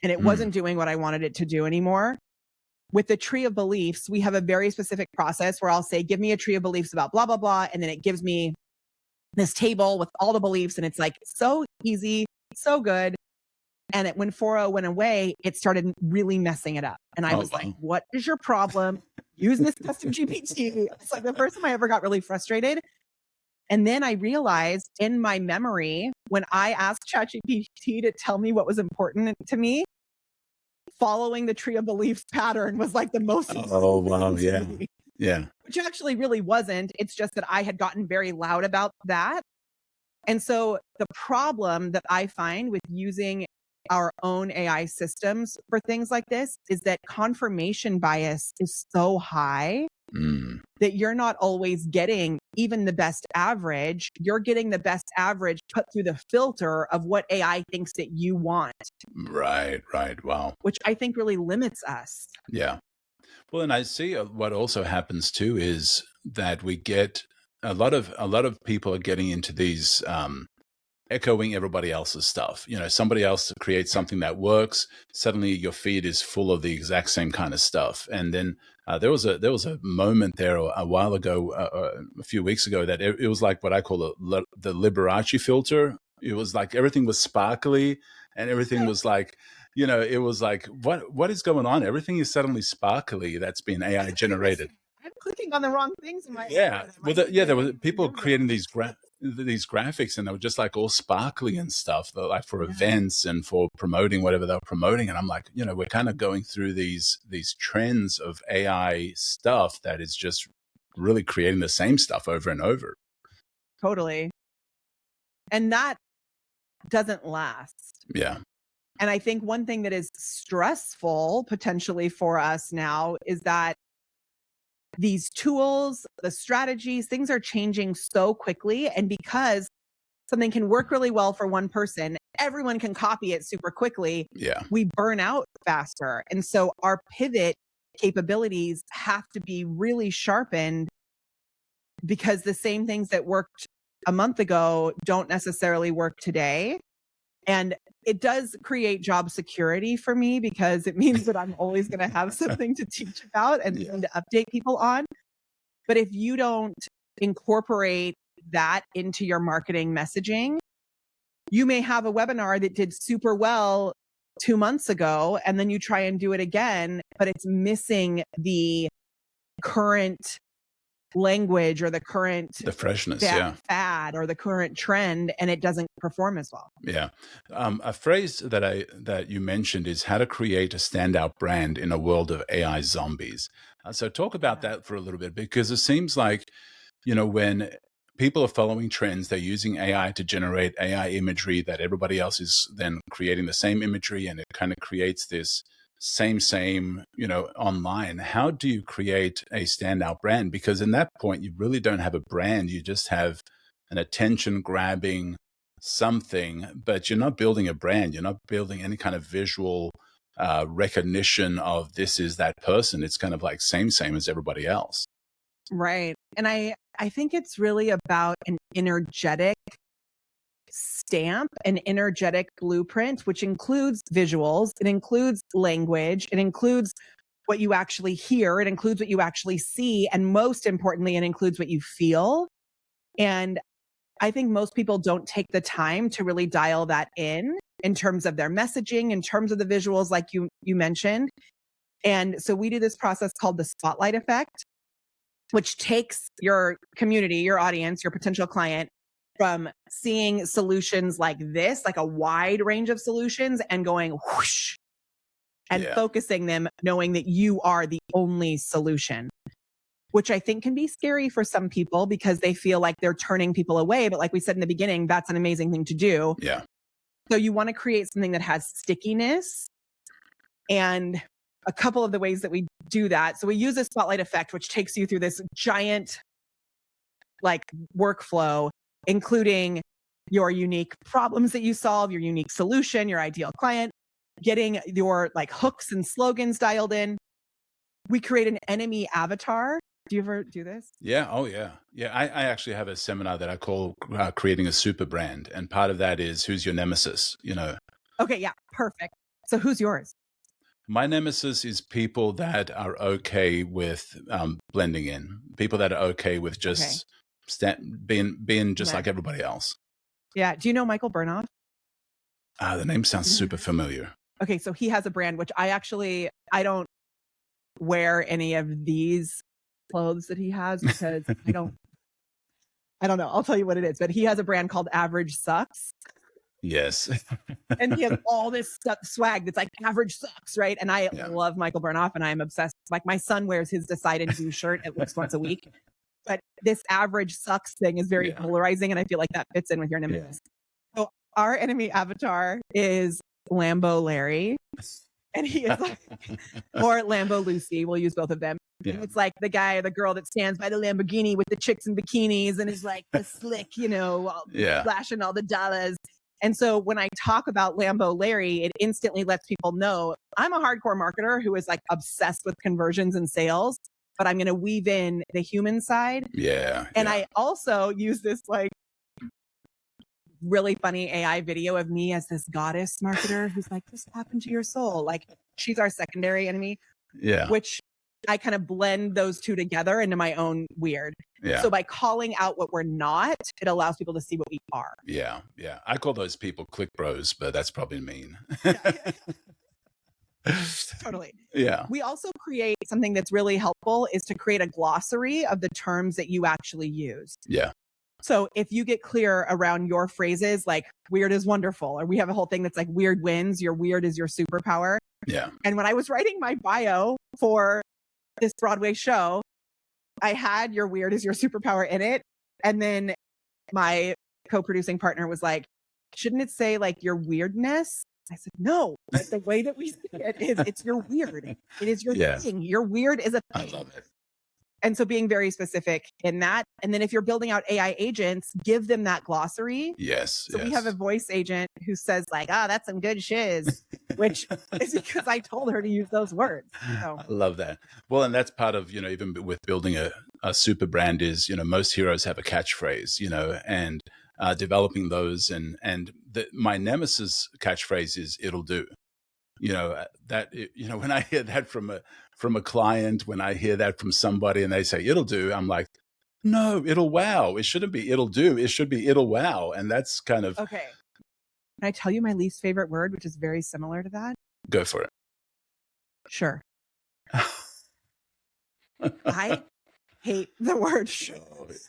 And it wasn't doing what I wanted it to do anymore. With the tree of beliefs, we have a very specific process where I'll say, give me a tree of beliefs about blah, blah, blah. And then it gives me this table with all the beliefs. And it's like so easy, so good. And when 4.0 went away, it started really messing it up. And I was like, what is your problem? Use this custom GPT. It's like the first time I ever got really frustrated. And then I realized in my memory, when I asked ChatGPT to tell me what was important to me, following the tree of beliefs pattern was like the most. Oh, wow. Yeah. Yeah. which actually really wasn't. It's just that I had gotten very loud about that. And so the problem that I find with using our own AI systems for things like this is that confirmation bias is so high that you're not always getting even the best average. You're getting the best average put through the filter of what AI thinks that you want. Right. Wow. Which I think really limits us. Yeah. Well, and I see what also happens too is that we get a lot of people are getting into these echoing everybody else's stuff. Somebody else creates something that works. Suddenly, your feed is full of the exact same kind of stuff. And then there was a moment there a while ago, a few weeks ago, that it was like what I call the Liberace filter. It was like everything was sparkly and everything was like, it was like, what is going on? Everything is suddenly sparkly. That's been AI generated. I'm clicking on the wrong things in my there were people creating these graphics, and they were just like all sparkly and stuff, like for events and for promoting whatever they were promoting. And I'm like, we're kind of going through these trends of AI stuff that is just really creating the same stuff over and over. Totally. And that doesn't last. Yeah. And I think one thing that is stressful potentially for us now is that these tools, the strategies, things are changing so quickly. And because something can work really well for one person, everyone can copy it super quickly. Yeah. We burn out faster. And so our pivot capabilities have to be really sharpened, because the same things that worked a month ago don't necessarily work today. And it does create job security for me, because it means that I'm always going to have something to teach about and to update people on. But if you don't incorporate that into your marketing messaging, you may have a webinar that did super well 2 months ago, and then you try and do it again, but it's missing the current language or the freshness, fad or the current trend, and it doesn't perform as well. Yeah. A phrase that you mentioned is how to create a standout brand in a world of AI zombies. So talk about that for a little bit, because it seems like, when people are following trends, they're using AI to generate AI imagery that everybody else is then creating the same imagery, and it kind of creates this same, online. How do you create a standout brand? Because in that point, you really don't have a brand. You just have an attention grabbing something, but you're not building a brand. You're not building any kind of visual recognition of this is that person. It's kind of like same as everybody else. Right. And I think it's really about an energetic stamp, an energetic blueprint, which includes visuals, it includes language, it includes what you actually hear, it includes what you actually see, and most importantly, it includes what you feel. And I think most people don't take the time to really dial that in terms of their messaging, in terms of the visuals, like you mentioned. And so we do this process called the spotlight effect, which takes your community, your audience, your potential client, from seeing solutions like this, like a wide range of solutions, and going whoosh, and focusing them, knowing that you are the only solution, which I think can be scary for some people because they feel like they're turning people away. But like we said in the beginning, that's an amazing thing to do. Yeah. So you want to create something that has stickiness, and a couple of the ways that we do that. So we use a spotlight effect, which takes you through this giant workflow, including your unique problems that you solve, your unique solution, your ideal client, getting your hooks and slogans dialed in. We create an enemy avatar. Do you ever do this? Yeah. Oh, yeah. Yeah. I actually have a seminar that I call creating a super brand. And part of that is who's your nemesis, Okay. Yeah. Perfect. So who's yours? My nemesis is people that are okay with blending in, people that are okay with just being just like everybody else. Yeah. Do you know Michael Burnoff? The name sounds super familiar. Okay. So he has a brand, which I don't wear any of these clothes that he has because I don't know. I'll tell you what it is, but he has a brand called Average Sucks. Yes. And he has all this swag that's like Average Sucks, right? And I love Michael Burnoff, and I'm obsessed Like my son wears his decide and do shirt at least once a week. But this average sucks thing is very polarizing. And I feel like that fits in with your nemesis. Yeah. So our enemy avatar is Lambo Larry. And he is like, or Lambo Lucy. We'll use both of them. Yeah. And it's like the guy or the girl that stands by the Lamborghini with the chicks in bikinis and is like the slick, flashing all the dollars. And so when I talk about Lambo Larry, it instantly lets people know I'm a hardcore marketer who is like obsessed with conversions and sales, but I'm going to weave in the human side. Yeah. And I also use this like really funny AI video of me as this goddess marketer who's like, just tap into your soul. Like she's our secondary enemy. Yeah. Which I kind of blend those two together into my own weird. Yeah. So by calling out what we're not, it allows people to see what we are. Yeah. Yeah. I call those people click bros, but that's probably mean. Totally. Yeah. We also create something that's really helpful is to create a glossary of the terms that you actually use. Yeah. So if you get clear around your phrases, like weird is wonderful, or we have a whole thing that's like weird wins, your weird is your superpower. Yeah. And when I was writing my bio for this Broadway show, I had your weird is your superpower in it. And then my co-producing partner was like, shouldn't it say like your weirdness? I said, no, like the way that we say it is it's your weird. It is your thing. Your weird is a thing. I love it. And so being very specific in that. And then if you're building out AI agents, give them that glossary. Yes. So we have a voice agent who says like, that's some good shiz, which is because I told her to use those words. So. I love that. Well, and that's part of, even with building a super brand is, most heroes have a catchphrase, and developing those. And my nemesis catchphrase is it'll do. When I hear that from a client, when I hear that from somebody and they say it'll do, I'm like, no, it'll wow. It shouldn't be it'll do. It should be it'll wow. And that's kind of okay. Can I tell you my least favorite word, which is very similar to that? Go for it. Sure. I hate the word sure.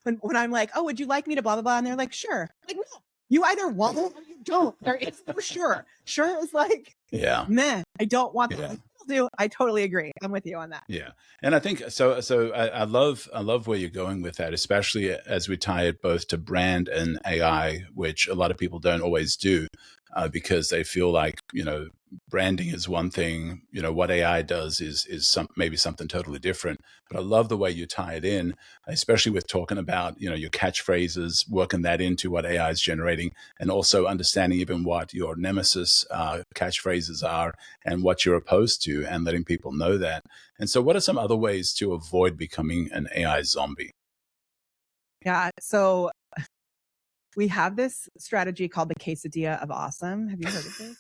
When I'm like, oh, would you like me to blah blah blah? And they're like, sure. Like, no. You either want it or you don't. There is no sure. Sure is like, meh, I don't want that. Like, I totally agree. I'm with you on that. Yeah. And I think, so I love where you're going with that, especially as we tie it both to brand and AI, which a lot of people don't always do because they feel like, branding is one thing, what AI does is maybe something totally different. But I love the way you tie it in, especially with talking about, your catchphrases, working that into what AI is generating, and also understanding even what your nemesis catchphrases are and what you're opposed to, and letting people know that. And so what are some other ways to avoid becoming an AI zombie? Yeah. So we have this strategy called the quesadilla of awesome. Have you heard of this?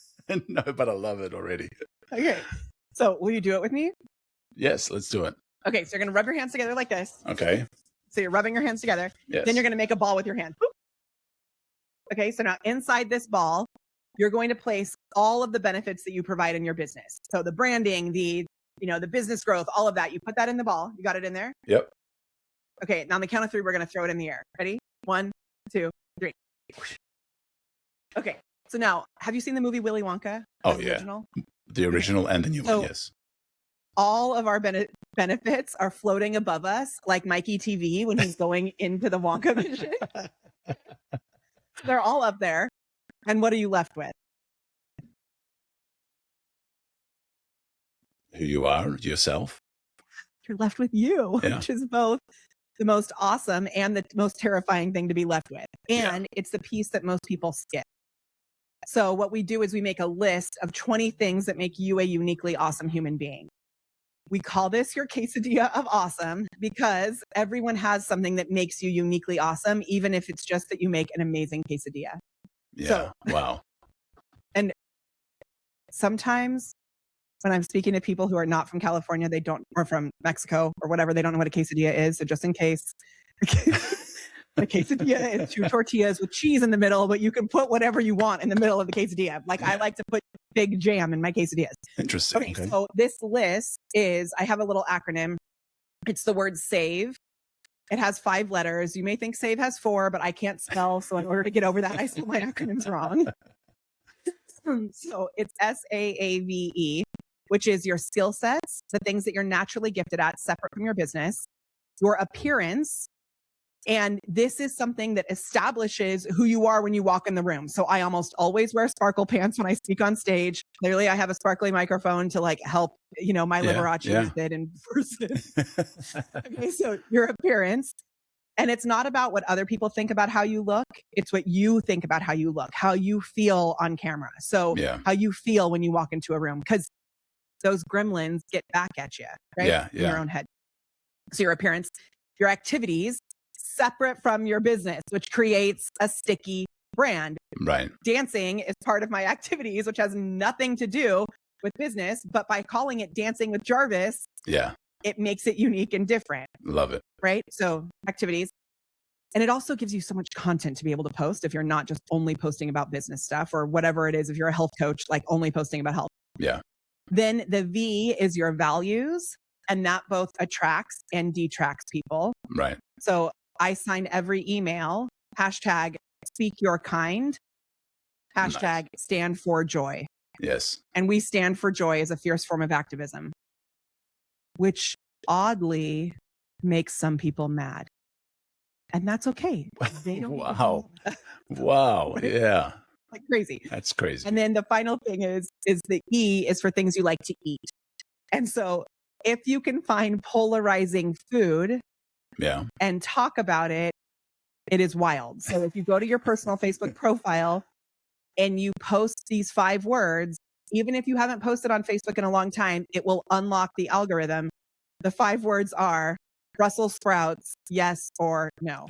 No, but I love it already. Okay. So will you do it with me? Yes, let's do it. Okay. So you're going to rub your hands together like this. Okay. So you're rubbing your hands together. Yes. Then you're going to make a ball with your hand. Okay. So now inside this ball, you're going to place all of the benefits that you provide in your business. So the branding, the business growth, all of that. You put that in the ball. You got it in there? Yep. Okay. Now on the count of 3, we're going to throw it in the air. Ready? 1, 2, 3. Okay. So now, have you seen the movie Willy Wonka? Oh, yeah. Original? The original and the new one, yes. All of our benefits are floating above us, like Mikey TV when he's going into the Wonka vision. They're all up there. And what are you left with? Who you are, yourself. You're left with you, which is both the most awesome and the most terrifying thing to be left with. And it's the piece that most people skip. So what we do is we make a list of 20 things that make you a uniquely awesome human being. We call this your quesadilla of awesome because everyone has something that makes you uniquely awesome, even if it's just that you make an amazing quesadilla. Yeah. So, wow. And sometimes when I'm speaking to people who are not from California, or from Mexico or whatever, they don't know what a quesadilla is. So just in case, the quesadilla is 2 tortillas with cheese in the middle, but you can put whatever you want in the middle of the quesadilla. Like I like to put big jam in my quesadillas. Interesting. Okay. So this list I have a little acronym. It's the word SAVE. It has 5 letters. You may think SAVE has 4, but I can't spell. So in order to get over that, I spell my acronyms wrong. So it's SAAVE. which is your skill sets, the things that you're naturally gifted at, separate from your business, your appearance. And this is something that establishes who you are when you walk in the room. So I almost always wear sparkle pants when I speak on stage. Clearly I have a sparkly microphone to like help, my Liberace with it in person. Okay, so your appearance. And it's not about what other people think about how you look. It's what you think about how you look, how you feel on camera. So how you feel when you walk into a room, because those gremlins get back at you, right? In your own head. So your appearance, your activities, separate from your business, which creates a sticky brand. Right. Dancing is part of my activities, which has nothing to do with business, but by calling it Dancing with Jarvis, it makes it unique and different. Love it. Right? So activities. And it also gives you so much content to be able to post if you're not just only posting about business stuff or whatever it is. If you're a health coach, like only posting about health. Yeah. Then the V is your values, and that both attracts and detracts people. Right. So I sign every email, hashtag speak your kind, hashtag stand for joy. Yes. And we stand for joy as a fierce form of activism, which oddly makes some people mad. And that's okay. Wow. Wow. Right? Yeah. Like crazy. That's crazy. And then the final thing is the E is for things you like to eat. And so if you can find polarizing food and talk about it, it is wild. So if you go to your personal Facebook profile and you post these 5 words, even if you haven't posted on Facebook in a long time, it will unlock the algorithm. The 5 words are Brussels sprouts, yes or no.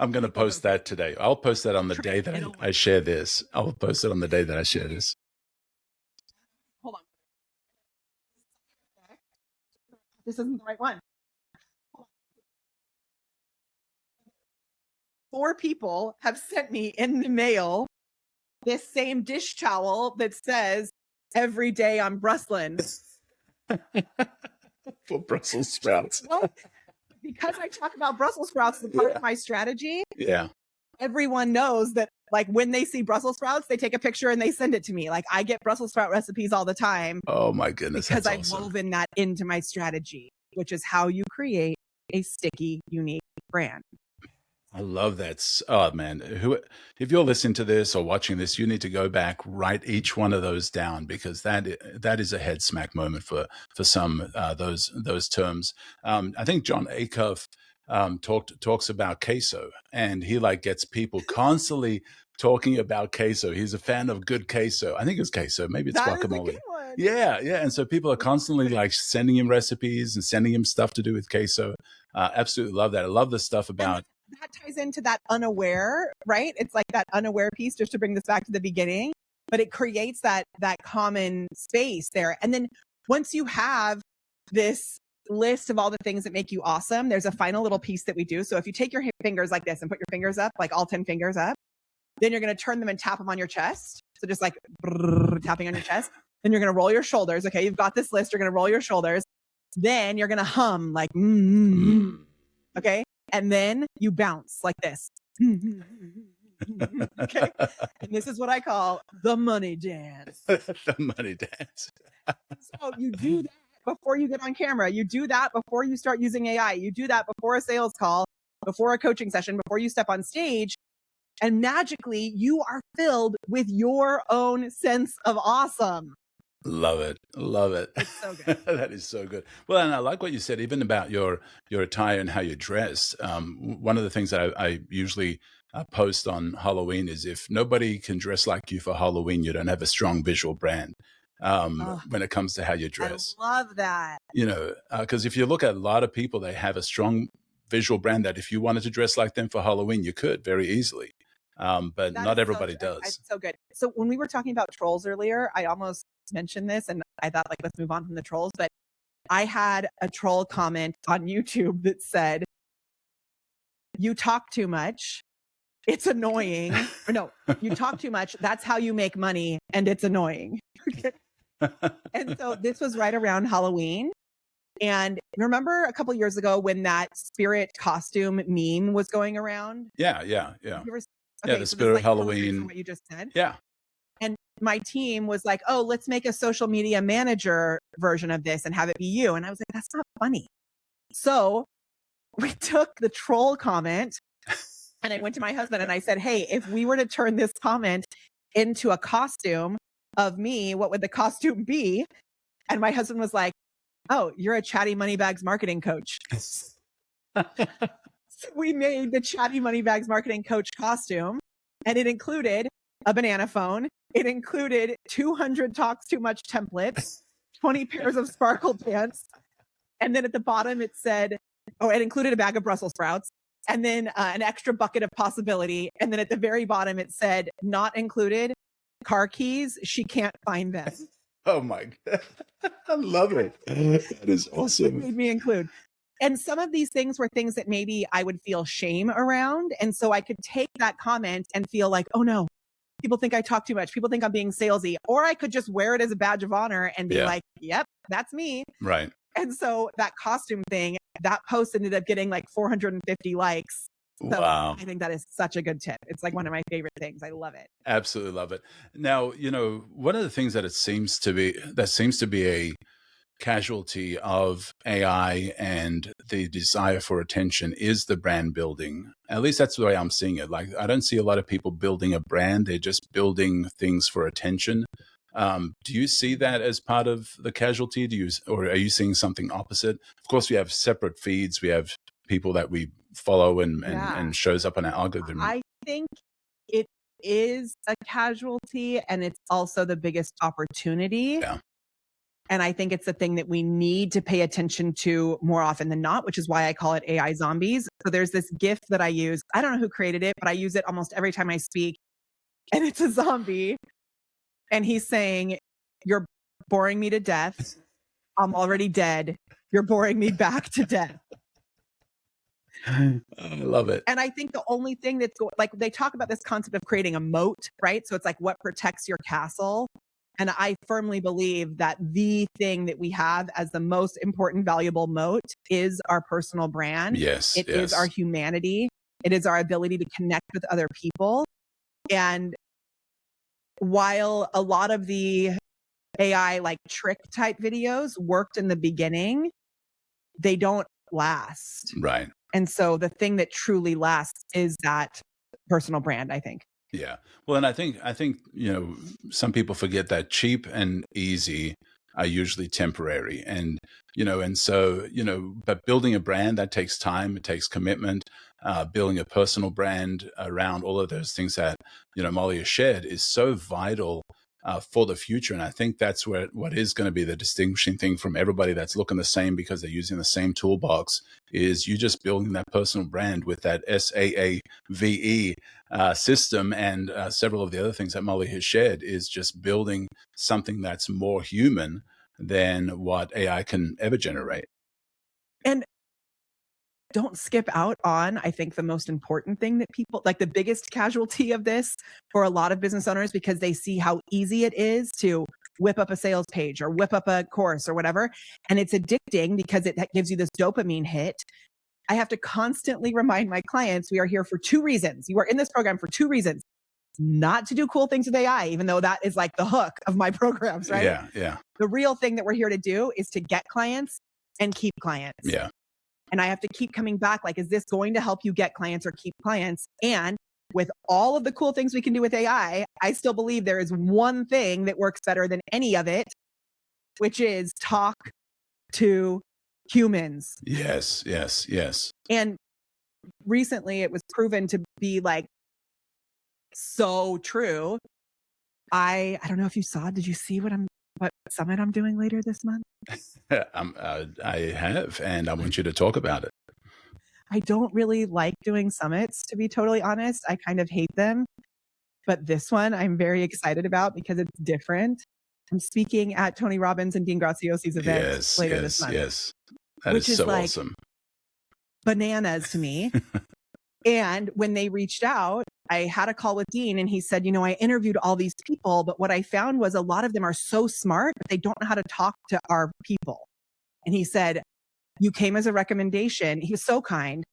I'm going to post that today. I'll post that on the day that I share this. I'll post it on the day that I share this. Hold on. This isn't the right one. 4 people have sent me in the mail this same dish towel that says, every day I'm Brussels. For Brussels sprouts. Well, because I talk about Brussels sprouts as part of my strategy. Yeah. Everyone knows that, like, when they see Brussels sprouts, they take a picture and they send it to me. Like, I get Brussels sprout recipes all the time. Oh my goodness. Because I've awesome. woven that into my strategy, which is how you create a sticky, unique brand. I love that. Oh man, if you're listening to this or watching this, you need to go back, write each one of those down, because that is a head smack moment for some those terms. I think John Acuff talks about queso, and he like gets people constantly talking about queso. He's a fan of good queso. I think it's queso, maybe it's guacamole. Yeah. And so people are constantly like sending him recipes and sending him stuff to do with queso. Absolutely love that. I love the stuff about. That ties into that unaware, right? It's like that unaware piece, just to bring this back to the beginning, but it creates that common space there. And then once you have this list of all the things that make you awesome, there's a final little piece that we do. So if you take your fingers like this and put your fingers up, like all 10 fingers up, then you're going to turn them and tap them on your chest. So just like tapping on your chest. Then you're going to roll your shoulders. Okay, you've got this list. You're going to roll your shoulders. Then you're going to hum like, okay? And then you bounce like this. Okay. And this is what I call the money dance. The money dance. So you do that before you get on camera. You do that before you start using AI. You do that before a sales call, before a coaching session, before you step on stage. And magically, you are filled with your own sense of awesome. Love it. Love it. It's so good. That is so good. Well, and I like what you said, even about your attire and how you dress. One of the things that I usually post on Halloween is, if nobody can dress like you for Halloween, you don't have a strong visual brand when it comes to how you dress. I love that. You know, because if you look at a lot of people, they have a strong visual brand that if you wanted to dress like them for Halloween, you could very easily. But not everybody does. It's so good. So when we were talking about trolls earlier, I almost mentioned this and I thought, like, let's move on from the trolls. But I had a troll comment on YouTube that said, you talk too much. It's annoying. Or no, you talk too much. That's how you make money. And it's annoying. And so this was right around Halloween. And remember a couple years ago when that spirit costume meme was going around? Yeah. Okay, The spirit of Halloween. What you just said. Yeah. And my team was like, oh, let's make a social media manager version of this and have it be you. And I was like, that's not funny. So we took the troll comment and I went to my husband and I said, hey, if we were to turn this comment into a costume of me, what would the costume be? And my husband was like, oh, you're a Chatty Moneybags marketing coach. So we made the Chatty Moneybags marketing coach costume, and it included a banana phone. It included 200 talks too much templates, 20 pairs of sparkle pants. And then at the bottom, it said, oh, it included a bag of Brussels sprouts and then an extra bucket of possibility. And then at the very bottom, it said, not included, car keys. She can't find them. Oh my God. I love it. That is awesome. It made me include. And some of these things were things that maybe I would feel shame around. And so I could take that comment and feel like, oh no, people think I talk too much. People think I'm being salesy. Or I could just wear it as a badge of honor and be like, yep, that's me. Right. And so that costume thing, that post ended up getting like 450 likes. So wow. I think that is such a good tip. It's like one of my favorite things. I love it. Absolutely love it. Now, one of the things that seems to be a casualty of AI and the desire for attention is the brand building. At least that's the way I'm seeing it. Like, I don't see a lot of people building a brand. They're just building things for attention. Do you see that as part of the casualty? Or are you seeing something opposite? Of course, we have separate feeds. We have people that we follow and shows up on our algorithm. I think it is a casualty, and it's also the biggest opportunity. Yeah. And I think it's the thing that we need to pay attention to more often than not, which is why I call it AI zombies. So there's this GIF that I use. I don't know who created it, but I use it almost every time I speak. And it's a zombie. And he's saying, you're boring me to death. I'm already dead. You're boring me back to death. I love it. And I think the only thing that's like, they talk about this concept of creating a moat, right? So it's like what protects your castle. And I firmly believe that the thing that we have as the most important, valuable moat is our personal brand. Yes. It is our humanity. It is our ability to connect with other people. And while a lot of the AI like trick type videos worked in the beginning, they don't last. Right. And so the thing that truly lasts is that personal brand, I think. Yeah. Well, and I think, some people forget that cheap and easy are usually temporary. And, but building a brand, that takes time, it takes commitment. Building a personal brand around all of those things that, Molly has shared is so vital for the future. And I think that's what is going to be the distinguishing thing from everybody that's looking the same because they're using the same toolbox is you just building that personal brand with that SAAVE system. And several of the other things that Molly has shared is just building something that's more human than what AI can ever generate. And don't skip out on, I think, the most important thing that people, like the biggest casualty of this for a lot of business owners, because they see how easy it is to whip up a sales page or whip up a course or whatever. And it's addicting because it gives you this dopamine hit. I have to constantly remind my clients, we are here for 2 reasons. You are in this program for 2 reasons. Not to do cool things with AI, even though that is like the hook of my programs, right? Yeah, yeah. The real thing that we're here to do is to get clients and keep clients. Yeah. And I have to keep coming back. Like, is this going to help you get clients or keep clients? And with all of the cool things we can do with AI, I still believe there is one thing that works better than any of it, which is talk to humans. Yes, yes, yes. And recently it was proven to be like so true. I don't know if you saw, did you see what summit I'm doing later this month? I have, and I want you to talk about it. I don't really like doing summits, to be totally honest. I kind of hate them. But this one I'm very excited about because it's different. I'm speaking at Tony Robbins and Dean Graziosi's event later this month. Yes, that is so like awesome. Bananas to me. And when they reached out, I had a call with Dean and he said, I interviewed all these people, but what I found was a lot of them are so smart, but they don't know how to talk to our people. And he said, you came as a recommendation. He was so kind.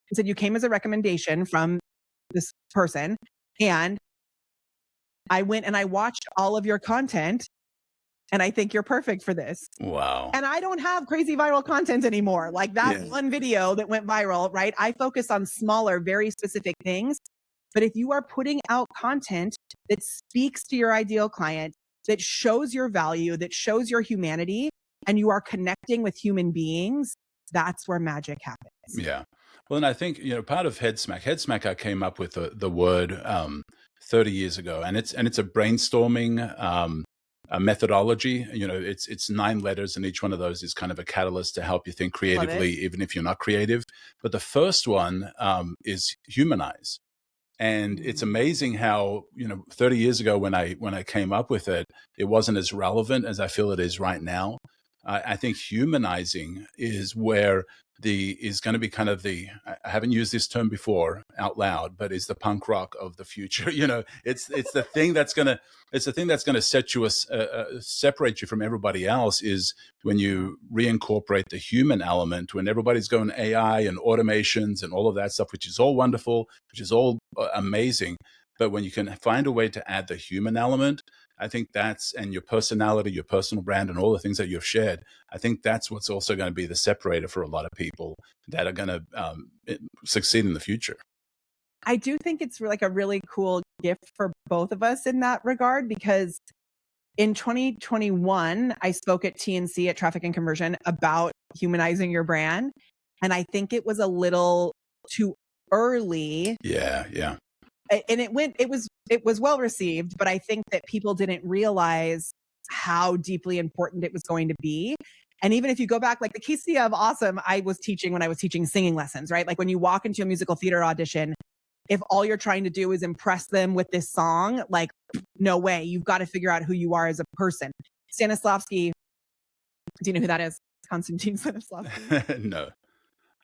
He said, you came as a recommendation from this person and I went and I watched all of your content, and I think you're perfect for this. Wow. And I don't have crazy viral content anymore. Like that one video that went viral, right? I focus on smaller, very specific things. But if you are putting out content that speaks to your ideal client, that shows your value, that shows your humanity, and you are connecting with human beings, that's where magic happens. Yeah. Well, and I think, part of Headsmack I came up with the word 30 years ago, and it's a brainstorming a methodology. It's 9 letters, and each one of those is kind of a catalyst to help you think creatively, even if you're not creative. But the first one is humanize. And it's amazing how, 30 years ago when I came up with it, it wasn't as relevant as I feel it is right now. I think humanizing is where is going to be kind of I haven't used this term before out loud, but is the punk rock of the future. It's the thing that's going to set you separate you from everybody else, is when you reincorporate the human element, when everybody's going AI and automations and all of that stuff, which is all wonderful, which is all amazing. But when you can find a way to add the human element, I think and your personality, your personal brand, and all the things that you've shared, I think that's what's also going to be the separator for a lot of people that are going to succeed in the future. I do think it's like a really cool gift for both of us in that regard, because in 2021, I spoke at TNC at Traffic and Conversion about humanizing your brand. And I think it was a little too early. Yeah. And it was well received, but I think that people didn't realize how deeply important it was going to be. And even if you go back, like the quesadilla of awesome, I was teaching when I was teaching singing lessons, right? Like when you walk into a musical theater audition, if all you're trying to do is impress them with this song, like no way, you've got to figure out who you are as a person. Stanislavski, do you know who that is? Konstantin Stanislavski? No.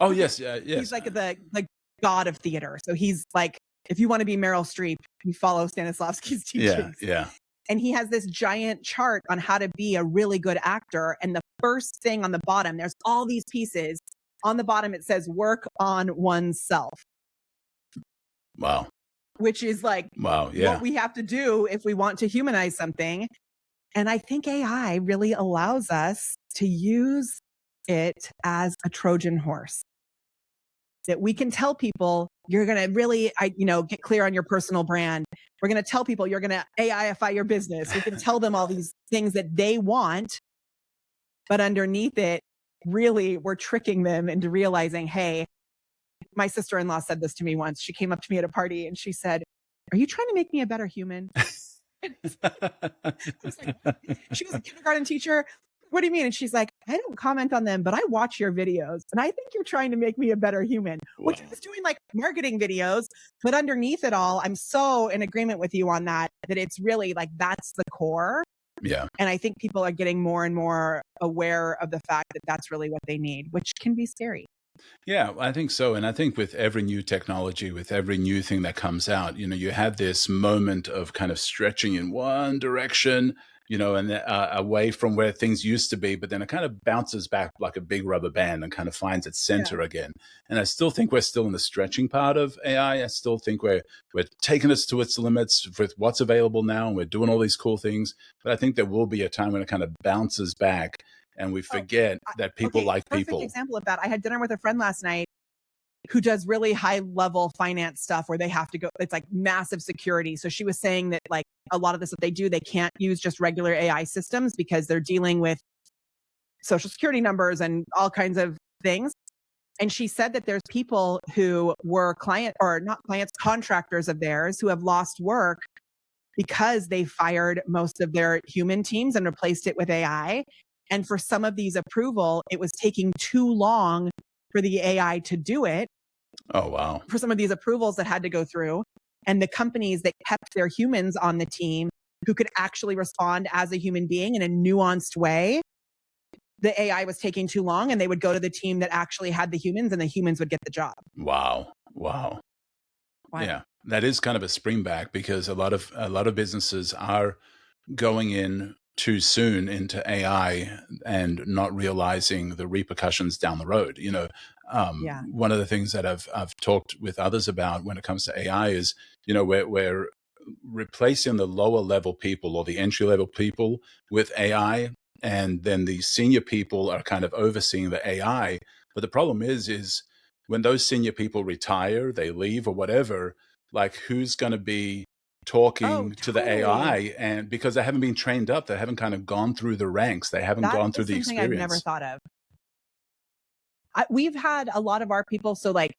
Oh, yes. Yes. He's like the god of theater. So he's like, if you want to be Meryl Streep, you follow Stanislavski's teachings. Yeah. And he has this giant chart on how to be a really good actor. And the first thing on the bottom, there's all these pieces. On the bottom, it says work on oneself. Wow. Which is like what we have to do if we want to humanize something. And I think AI really allows us to use it as a Trojan horse. That we can tell people, you're going to really, get clear on your personal brand. We're going to tell people you're going to AIify your business. We can tell them all these things that they want, but underneath it, really, we're tricking them into realizing, hey, my sister-in-law said this to me once. She came up to me at a party and she said, "Are you trying to make me a better human?" She was a kindergarten teacher. What do you mean? And she's like, "I don't comment on them, but I watch your videos. And I think you're trying to make me a better human." Wow. Which is doing like marketing videos. But underneath it all, I'm so in agreement with you on that it's really like, that's the core. Yeah. And I think people are getting more and more aware of the fact that that's really what they need, which can be scary. Yeah, I think so. And I think with every new technology, with every new thing that comes out, you have this moment of kind of stretching in one direction, and away from where things used to be, but then it kind of bounces back like a big rubber band and kind of finds its center again. And I still think we're still in the stretching part of AI. I still think we're taking us to its limits with what's available now, and we're doing all these cool things. But I think there will be a time when it kind of bounces back and we forget that people like people. Perfect example of that. I had dinner with a friend last night who does really high level finance stuff where they have to go, it's like massive security. So she was saying that like a lot of this, what they do, they can't use just regular AI systems because they're dealing with social security numbers and all kinds of things. And she said that there's people who were contractors of theirs who have lost work because they fired most of their human teams and replaced it with AI. And for some of these approval, it was taking too long for the AI to do it. Oh, wow. For some of these approvals that had to go through. And the companies that kept their humans on the team who could actually respond as a human being in a nuanced way, the AI was taking too long, and they would go to the team that actually had the humans, and the humans would get the job. Wow. Yeah, that is kind of a springback, because a lot of businesses are going in too soon into AI and not realizing the repercussions down the road. One of the things that I've talked with others about when it comes to AI is, we're replacing the lower level people or the entry level people with AI, and then the senior people are kind of overseeing the AI. But the problem is when those senior people retire, they leave or whatever, like who's going to be Oh, talking to the totally. AI? And because they haven't been trained up, they haven't kind of gone through the ranks, they haven't That gone through is the something I've never experience. thought of. We've had a lot of our people, so like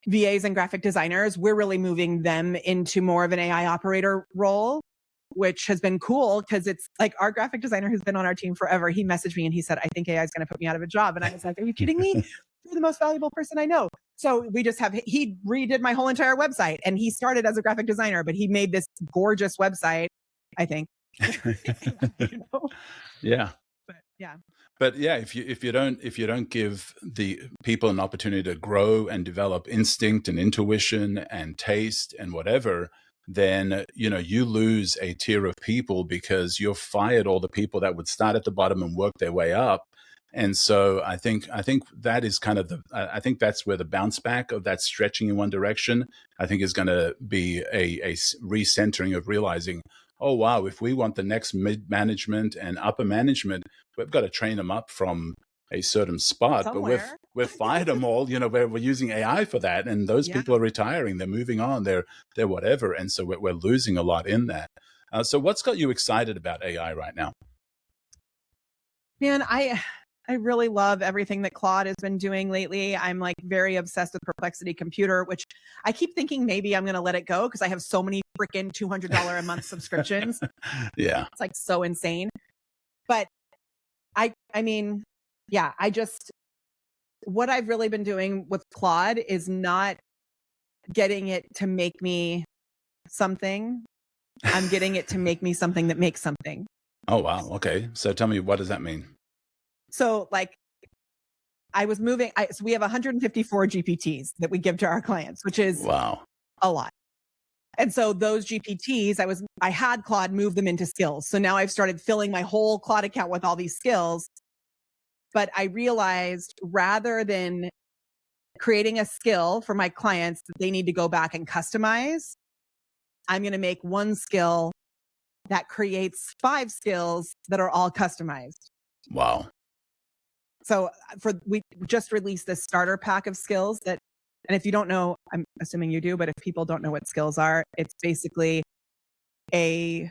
VAs and graphic designers, we're really moving them into more of an AI operator role, which has been cool because it's like our graphic designer who's been on our team forever. He messaged me and he said, I think AI is going to put me out of a job. And I was like, are you kidding me? You're the most valuable person I know. So he redid my whole entire website, and he started as a graphic designer, but he made this gorgeous website, I think. You know? Yeah. But yeah. But yeah, if you don't give the people an opportunity to grow and develop instinct and intuition and taste and whatever, then you lose a tier of people because you've fired all the people that would start at the bottom and work their way up. And so I think that is kind of I think that's where the bounce back of that stretching in one direction, I think, is going to be a recentering of realizing, oh wow, if we want the next mid management and upper management, we've got to train them up from a certain spot. Somewhere. But we've fired them all. We're using AI for that, and those Yeah. people are retiring. They're moving on. They're whatever, and so we're losing a lot in that. So what's got you excited about AI right now? Man, I really love everything that Claude has been doing lately. I'm like very obsessed with Perplexity Computer, which I keep thinking maybe I'm going to let it go because I have so many freaking $200 a month subscriptions. Yeah. It's like so insane. But I mean, yeah, what I've really been doing with Claude is not getting it to make me something. I'm getting it to make me something that makes something. Oh, wow. Okay. So tell me, what does that mean? So like I was moving, so we have 154 GPTs that we give to our clients, which is Wow. a lot. And so those GPTs, I had Claude move them into skills. So now I've started filling my whole Claude account with all these skills. But I realized rather than creating a skill for my clients that they need to go back and customize, I'm going to make one skill that creates 5 skills that are all customized. Wow. So we just released this starter pack of skills and if you don't know, I'm assuming you do, but if people don't know what skills are, it's basically a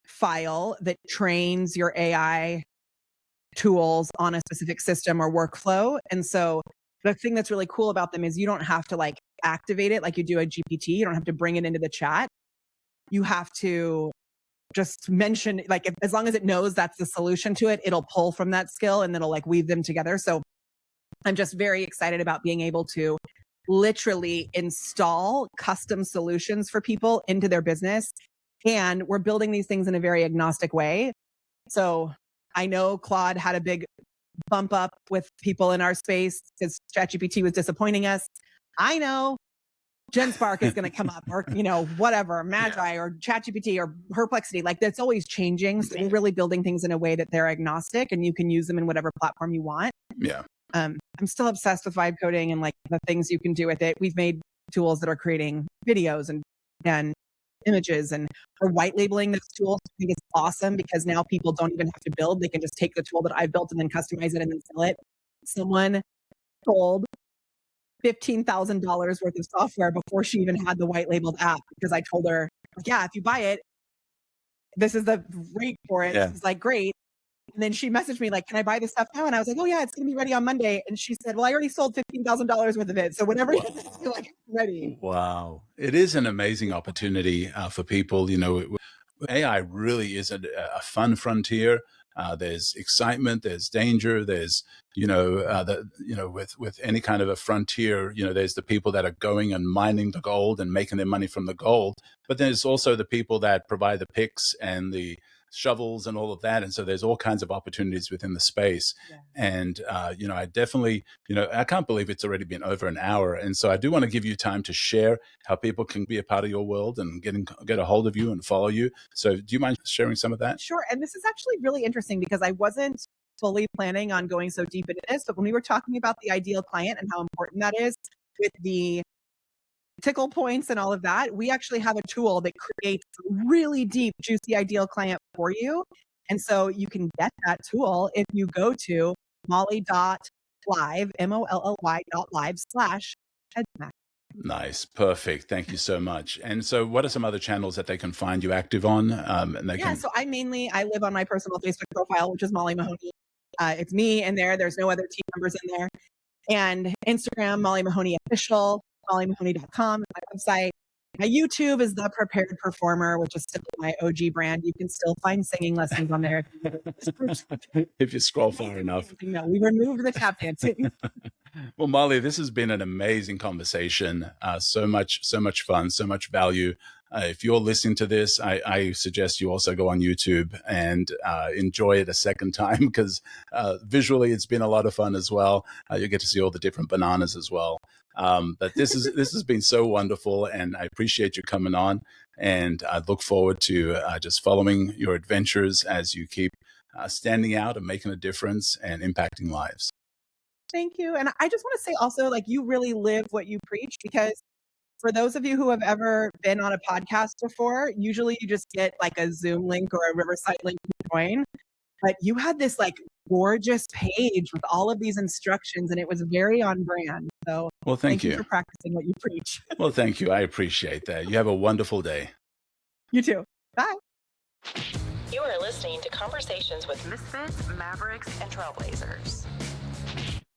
file that trains your AI tools on a specific system or workflow. And so the thing that's really cool about them is you don't have to like activate it like you do a GPT. You don't have to bring it into the chat. You have to just mention, like, as long as it knows that's the solution to it, it'll pull from that skill and it'll like weave them together. So I'm just very excited about being able to literally install custom solutions for people into their business. And we're building these things in a very agnostic way. So I know Claude had a big bump up with people in our space because ChatGPT was disappointing us. I know GenSpark is going to come up or, whatever, Magi or ChatGPT or Perplexity, like that's always changing. So we're really building things in a way that they're agnostic and you can use them in whatever platform you want. Yeah. I'm still obsessed with vibe coding and like the things you can do with it. We've made tools that are creating videos and images, and we're white labeling those tools. I think it's awesome because now people don't even have to build. They can just take the tool that I built and then customize it and then sell it. Someone sold $15,000 worth of software before she even had the white labeled app because I told her, yeah, if you buy it, this is the rate for it. Yeah. She's like, great. And then she messaged me like, can I buy this stuff now? And I was like, oh yeah, it's going to be ready on Monday. And she said, well, I already sold $15,000 worth of it. So whenever you're like ready. Wow. It is an amazing opportunity for people. AI really is a fun frontier. There's excitement, there's danger, there's, with any kind of a frontier, there's the people that are going and mining the gold and making their money from the gold. But there's also the people that provide the picks and the shovels and all of that. And so there's all kinds of opportunities within the space. Yeah. And, I definitely, I can't believe it's already been over an hour. And so I do want to give you time to share how people can be a part of your world and get a hold of you and follow you. So do you mind sharing some of that? Sure. And this is actually really interesting because I wasn't fully planning on going so deep into this, but when we were talking about the ideal client and how important that is with the tickle points and all of that, we actually have a tool that creates a really deep, juicy, ideal client for you. And so you can get that tool if you go to molly.live, molly.live/Headsmack. Nice. Perfect. Thank you so much. And so what are some other channels that they can find you active on? And they So I live on my personal Facebook profile, which is Molly Mahoney. It's me in there. There's no other team members in there. And Instagram, Molly Mahoney Official, mollymahoney.com is my website. My YouTube is The Prepared Performer, which is still my OG brand. You can still find singing lessons on there. if you scroll far enough. No, we removed the tap dancing. Well, Molly, this has been an amazing conversation. So much fun, so much value. If you're listening to this, I suggest you also go on YouTube and enjoy it a second time because visually it's been a lot of fun as well. You get to see all the different bananas as well. But this has been so wonderful, and I appreciate you coming on. And I look forward to just following your adventures as you keep standing out and making a difference and impacting lives. Thank you. And I just want to say also, like, you really live what you preach, because for those of you who have ever been on a podcast before, usually you just get like a Zoom link or a Riverside link to join. But you had this like gorgeous page with all of these instructions, and it was very on brand. So well, thank you for practicing what you preach. Well, thank you. I appreciate that. You have a wonderful day. You too. Bye. You are listening to Conversations with Misfits, Mavericks, and Trailblazers.